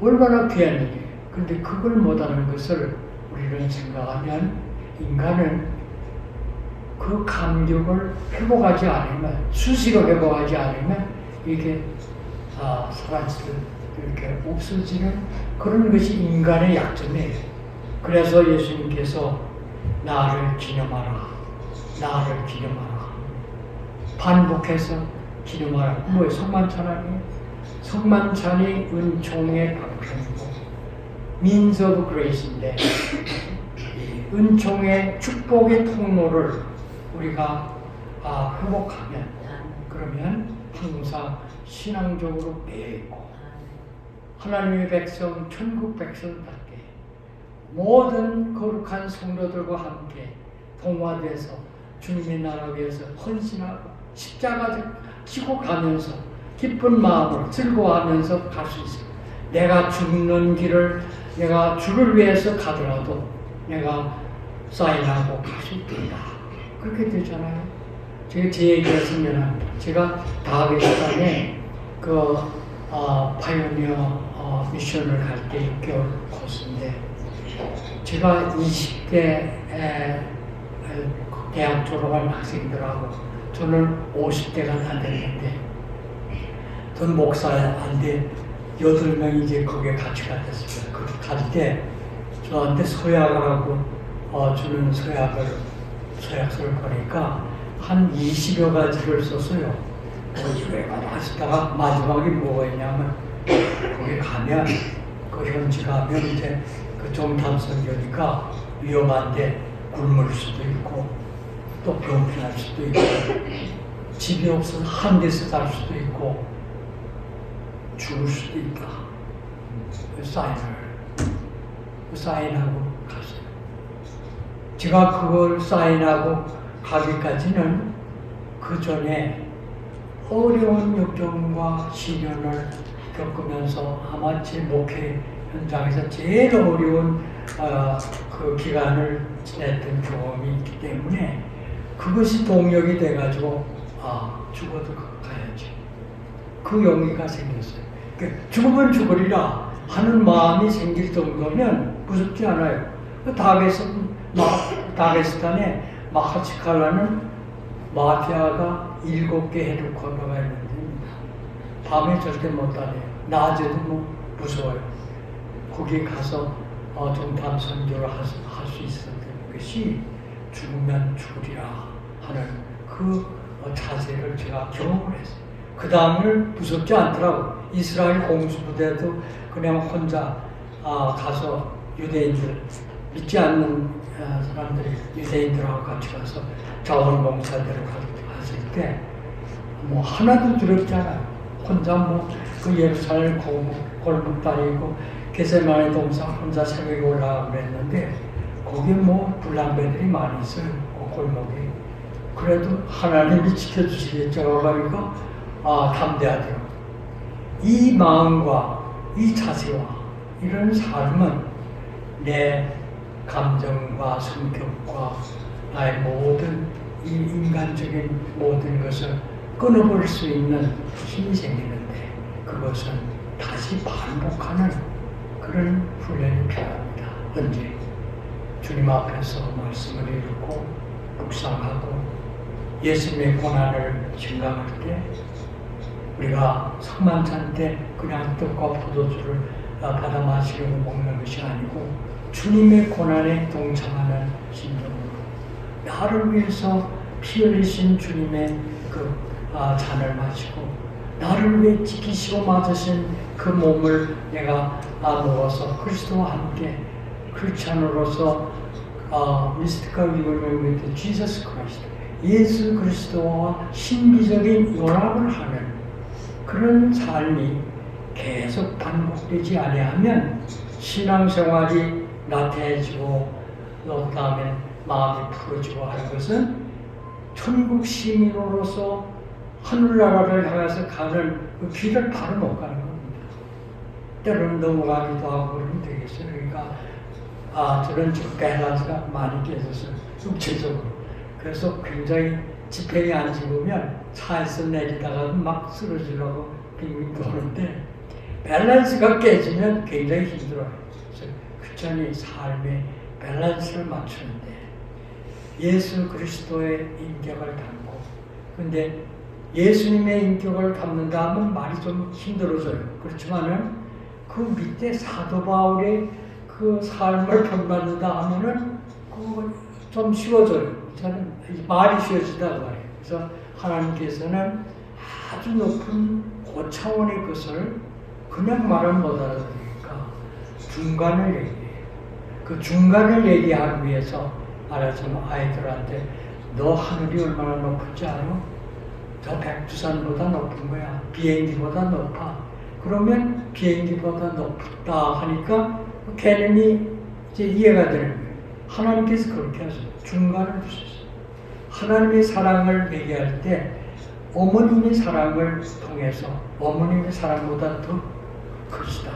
얼마나 귀한 일이에요. 근데 그걸 못하는 것을 우리는 생각하면 인간은 그 감격을 회복하지 않으면, 수시로 회복하지 않으면 이게 사라지는, 이렇게 없어지는 그런 것이 인간의 약점이에요. 그래서 예수님께서 나를 기념하라, 나를 기념하라, 반복해서 기념하라. 뭐예요? 성만찬 아니에요? 성만찬이 은총의 방편이고 means of grace인데 은총의 축복의 통로를 우리가 회복하면, 그러면 항상 신앙적으로 배고 하나님의 백성, 천국 백성답게 모든 거룩한 성도들과 함께 동화돼서 주님의 나라 위해서 헌신하고 십자가 지고 가면서 기쁜 마음으로 즐거워하면서 갈 수 있어요. 내가 죽는 길을 내가 주를 위해서 가더라도 내가 사인하고 갈 수 있다. 그렇게 되잖아요. 제가 제 얘기했으면 제가 다베스탄에 그 파이오니어 미션을 할 때 6개월 코스인데 제가 20대 대학 졸업한 학생들하고 저는 50대가 안 됐는데 전 목사한테 8명이 이제 거기에 같이 갔었어요. 갈 때 저한테 서약을 하고 주는 서약서를 보니까 한 20여 가지를 썼어요. 이거가 하시다가 마지막에 뭐가 있냐면 거기 가면 그 현지 가면 이제 그 정탐선교니까 위험한데 굶을 수도 있고 또 병피할 수도 있고 집이 없어서 한 데서 살 수도 있고 죽을 수도 있다. 사인하고 갔어요. 제가 그걸 사인하고 가기까지는 그 전에 어려운 역경과 시련을 겪으면서 아마 제 목회 현장에서 제일 어려운 그 기간을 지냈던 경험이 있기 때문에 그것이 동력이 돼가지고 죽어도 가야지. 그 용기가 생겼어요. 그러니까 죽으면 죽으리라 하는 마음이 생길 정도면 무섭지 않아요. 다게스탄에 마하치칼라는 마피아가 7개 헤드쿼터가 있는데 밤에 절대 못 다녀요. 낮에도 뭐 무서워요. 거기 가서 정탐 선교를 할 수 있었던 것이 죽으면 죽으리라 하는 그 자세를 제가 경험을 했어요. 그 다음을 무섭지 않더라고. 이스라엘 공수부대도 그냥 혼자 가서 유대인들, 믿지 않는 사람들이 유대인들하고 같이 가서 자원봉사대로 갔을 때 뭐 하나도 두렵지 않아요. 혼자 뭐 그 예루살렘 골목 다니고 게세마네 동산 혼자 새벽에 올라가고 그랬는데 거기에 뭐 불량배들이 많이 있어요. 그 골목에. 그래도 하나님이 지켜주시겠죠. 그러니까 담대하더라고요. 이 마음과 이 자세와 이런 삶은 내 감정과 성격과 나의 모든 이 인간적인 모든 것을 끊어버릴 수 있는 힘이 생기는데 그것은 다시 반복하는 그런 훈련이 필요합니다. 언제? 주님 앞에서 말씀을 읽고 묵상하고 예수님의 고난을 생각할 때 우리가 성만찬 때 그냥 떡과 포도주를 받아 마시려고 먹는 것이 아니고 주님의 고난에 동참하는 심정으로 나를 위해서 피 흘리신 주님의 그 잔을 마시고 나를 위해 지키시고 맞으신 그 몸을 내가 먹어서 그리스도와 함께 크리스찬으로서 미스티컬 유니온 with Jesus Christ 예수 그리스도와 신비적인 연합을 하는 그런 삶이 계속 반복되지 아니하면 신앙생활이 나태해지고 또 다음에 마음이 풀어지고 하는 것은 천국 시민으로서 하늘나라를 향해서 가는 그 길을 바로 못 가는 겁니다. 때로는 넘어가기도 하고 그러면 되겠어요. 그러니까 저는 지금 밸런스가 많이 깨져서 육체적으로 그래서 굉장히 지평이 안 집으면 차에서 내리다가 막 쓰러지려고 빙빙 도는데 밸런스가 깨지면 굉장히 힘들어요. 그래서 크리스천이 삶의 밸런스를 맞추는데 예수 그리스도의 인격을 담고 근데 예수님의 인격을 담는다 하면 말이 좀 힘들어져요. 그렇지만은 그 밑에 사도 바울의 그 삶을 본받는다 하면은 좀 쉬워져요. 저는 말이 쉬워지다고 말해요. 그래서 하나님께서는 아주 높은 고차원의 것을 그냥 말을 못 알아들으니까 중간을 얘기해요. 그 중간을 얘기하기 위해서 말하자면 아이들한테 너 하늘이 얼마나 높은지 알아? 저 백두산보다 높은 거야. 비행기보다 높아. 그러면 비행기보다 높다 하니까 개념이 이제 이해가 되는 거예요. 하나님께서 그렇게 하셔요. 중간을 두셨어요. 하나님의 사랑을 얘기할 때 어머님의 사랑을 통해서 어머님의 사랑보다 더 크시다.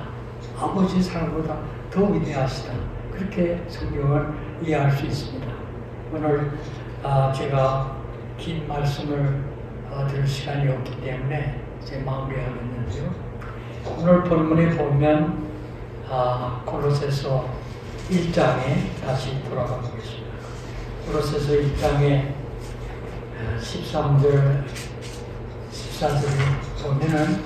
아버지의 사랑보다 더 위대하시다. 그렇게 성경을 이해할 수 있습니다. 오늘 제가 긴 말씀을 들을 시간이 없기 때문에 이제 마무리하겠는데요. 오늘 본문에 보면 골로새서 1장에 다시 돌아가 보겠습니다. 골로새서 1장에 13절, 14절에 보면은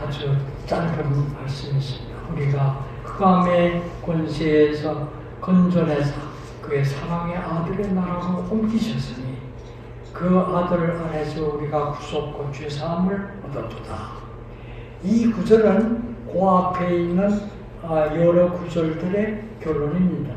아주 짧은 말씀이 있습니다. 우리가 흑암의 권세에서 건져내사 그의 사랑의 아들의 나라로 옮기셨으니 그 아들 안에서 우리가 구속고 죄사함을 얻었도다. 이 구절은 그 앞에 있는 여러 구절들의 결론입니다.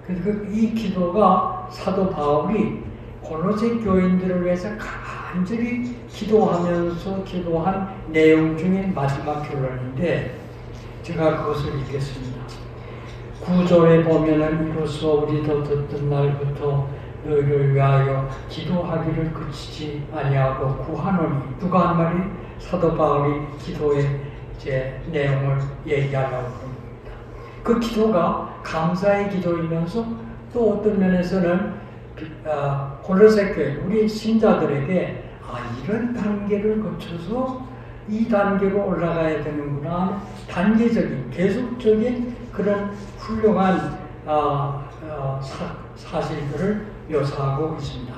그래서 이 기도가 사도 바울이 골로새 교인들을 위해서 간절히 기도하면서 기도한 내용 중에 마지막 결론인데 제가 그것을 읽겠습니다. 9절에 보면은 이로써 우리도 듣던 날부터 너희를 위하여 기도하기를 그치지 아니하고 구하노니 누가 한 말이 사도 바울이 기도의 이제 내용을 얘기하려고 합니다. 그 기도가 감사의 기도이면서 또 어떤 면에서는 골로새 교회 우리 신자들에게 이런 단계를 거쳐서 이 단계로 올라가야 되는구나 단계적인 계속적인 그런 훌륭한 사실들을 묘사하고 있습니다.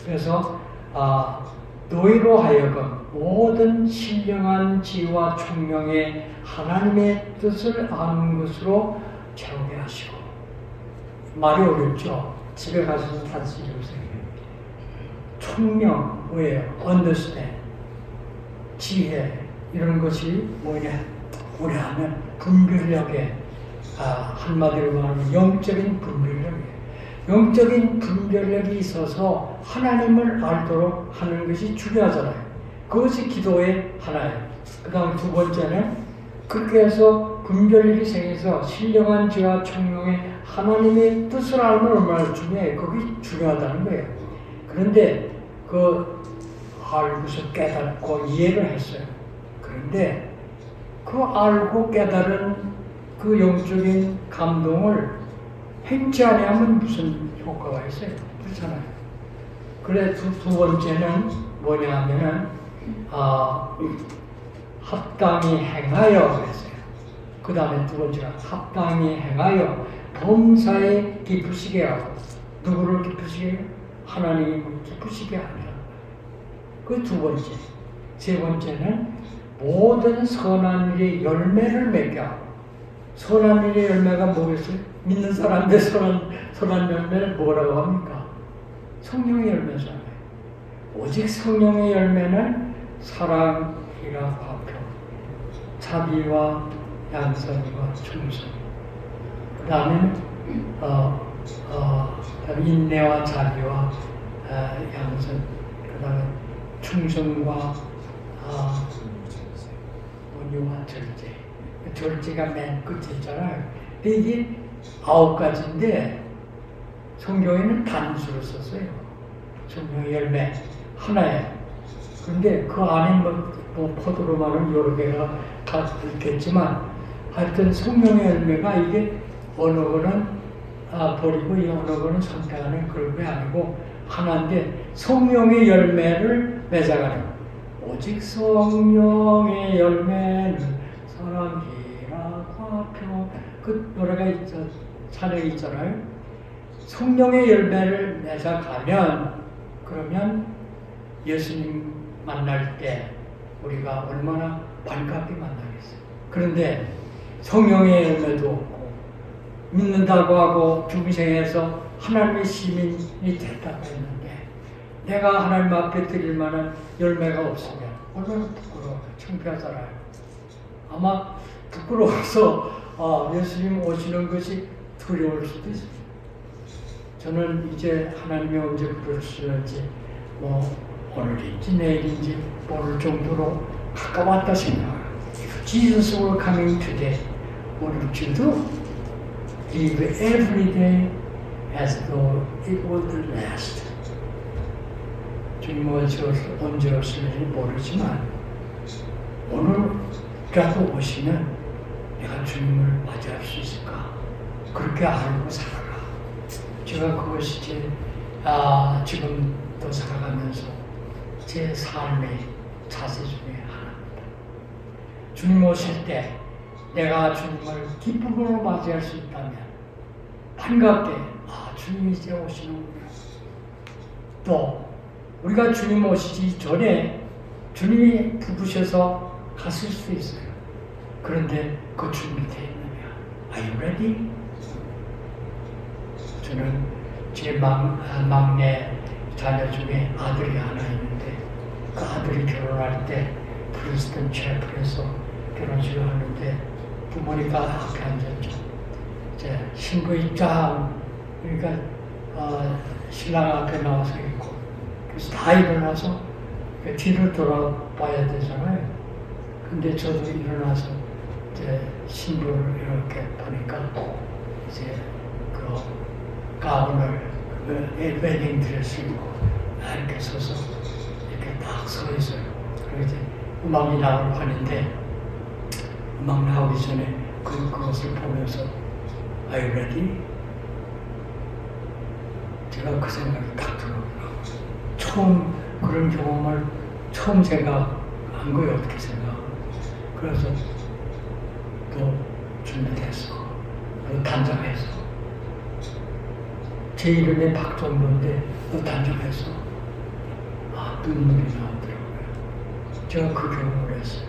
그래서 너희로 하여금 모든 신령한 지혜와 총명의 하나님의 뜻을 아는 것으로 채우게 하시고 말이 어렵죠. 집에 가셔서 다시 읽으세요. 총명 뭐예요? understand 지혜 이런 것이 뭐냐? 우리 하면 분별력에 한마디로 말하면 영적인 분별력이에요. 영적인 분별력이 있어서 하나님을 알도록 하는 것이 중요하잖아요. 그것이 기도의 하나예요. 그 다음 두 번째는 그렇게 해서 분별력이 생겨서 신령한 죄와 청명의 하나님의 뜻을 알면 얼마나 중요해. 그게 중요하다는 거예요. 그런데 그 알고서 깨닫고 이해를 했어요. 그런데 그 알고 깨달은 그 영적인 감동을 행치 아니하면 무슨 효과가 있어요? 그렇잖아요. 그래 두 번째는 뭐냐 하면은 합당히 행하여 그랬어요. 그 다음에 두 번째가 합당히 행하여 범사에 기쁘시게 하고. 누구를 기쁘시게 해요? 하나님을 기쁘시게 하냐. 그 두 번째. 세 번째는 모든 선한 일의 열매를 맺게 하고. 선한 일의 열매가 뭐겠어요? 믿는 사람들 선한 열매는 뭐라고 합니까? 성령의 열매잖아요. 오직 성령의 열매는 사랑이라 화평, 자비와 양선과 충성. 그 다음에 인내와 자비와 양선. 그 다음에 충성과 온유와 절제. 절제가 맨 끝에 있잖아요. 근데 이게 9가지인데 성경에는 단수로 썼어요. 성령의 열매 하나에. 그런데 그 안에 뭐 포도로 말은 여러 개가 다 있겠지만 하여튼 성령의 열매가 이게 어느 거는 버리고 이 어느 거는 선택하는 그런 게 아니고 하나인데 성령의 열매를 맺어가는 오직 성령의 열매는 사랑이라 화평. 그 노래가 찬양이 있잖아요. 성령의 열매를 맺어가면 그러면 예수님 만날 때 우리가 얼마나 반갑게 만나겠어요. 그런데 성령의 열매도 없고 믿는다고 하고 중생에서 하나님의 시민이 됐다고 했는데 내가 하나님 앞에 드릴 만한 열매가 없으면 얼마나 부끄러워, 창피하잖아요. 아마 부끄러워서 예수님 오시는 것이 두려울 수도 있습니다. 저는 이제 하나님이 언제 부르시는지 뭐 오늘인지 내일인지 모를 정도로 가까웠다 생각해요. If Jesus were coming today, what would you do? Live every day as though it was the last. 주님 언제 오실지 모르지만 오늘이라도 오시면 내가 주님을 맞이할 수 있을까? 그렇게 알고 살아라. 제가 그것이 지금도 살아가면서 제 삶의 자세 중에 하나입니다. 주님 오실 때 내가 주님을 기쁨으로 맞이할 수 있다면 반갑게 주님이 이제 오시는구나. 또 우리가 주님 오시기 전에 주님이 부르셔서 갔을 수도 있어요. 그런데 그 준비되어 있느냐? Are you ready? 저는 제 막내 자녀 중에 아들이 하나 있는데 그 아들이 결혼할 때 프리스턴 채플에서 결혼식을 하는데 부모니까 앞에 앉았죠. 이제 신부 입장 그러니까 신랑 앞에 나와서 있고 그래서 다 일어나서 뒤를 돌아봐야 되잖아요. 근데 저도 일어나서 이제 신부를 이렇게 보니까 이제 그 가운을 웨딩 드레스 입고 이렇게 서서 이렇게 딱 서 있어요. 그리고 이제 음악이 나올 판인데 음악 나오기 전에 그것을 보면서 Are you ready? 제가 그 생각이 딱 들어오더라고요. 처음 그런 경험을 처음 생각한 거예요. 어떻게 생각하고. 그래서 또 준비됐어. 또 단장했어. 제 이름이 박정로인데 또 단장했어. 눈물이 나오더라고요. 제가 그 경험을 했어요.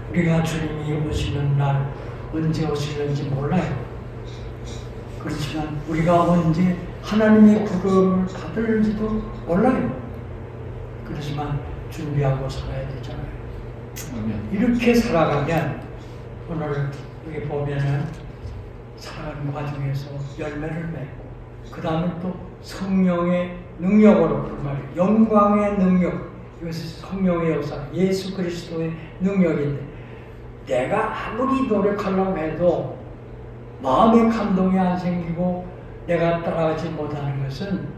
우리가 주님이 오시는 날 언제 오시는지 몰라요. 그렇지만 우리가 언제 하나님의 부름을 받을지도 몰라요. 그렇지만 준비하고 살아야 되잖아요. 이렇게 살아가면 오늘 여기 보면은 살아가는 과정에서 열매를 맺고 그 다음에 또 성령의 능력으로 그 말이에요. 영광의 능력. 이것이 성령의 역사, 예수 그리스도의 능력인데 내가 아무리 노력하려고 해도 마음의 감동이 안 생기고 내가 따라가지 못하는 것은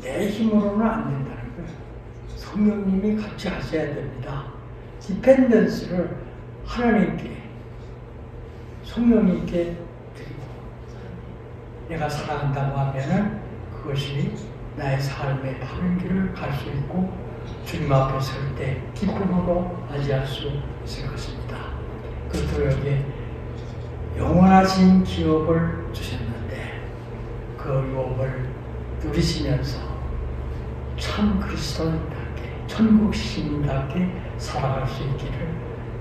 내 힘으로는 안 된다는 거예요. 성령님이 같이 하셔야 됩니다. 디펜던스를 하나님께, 성령님께 드리고 내가 살아간다고 하면은 그것이 나의 삶의 바른 길을 갈 수 있고 주님 앞에 설 때 기쁨으로 맞이할 수 있을 것입니다. 그들에게 영원하신 기업을 주셨는데 그 유업을 누리시면서 참 그리스도인답게 천국 시민답게 살아갈 수 있기를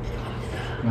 기도합니다.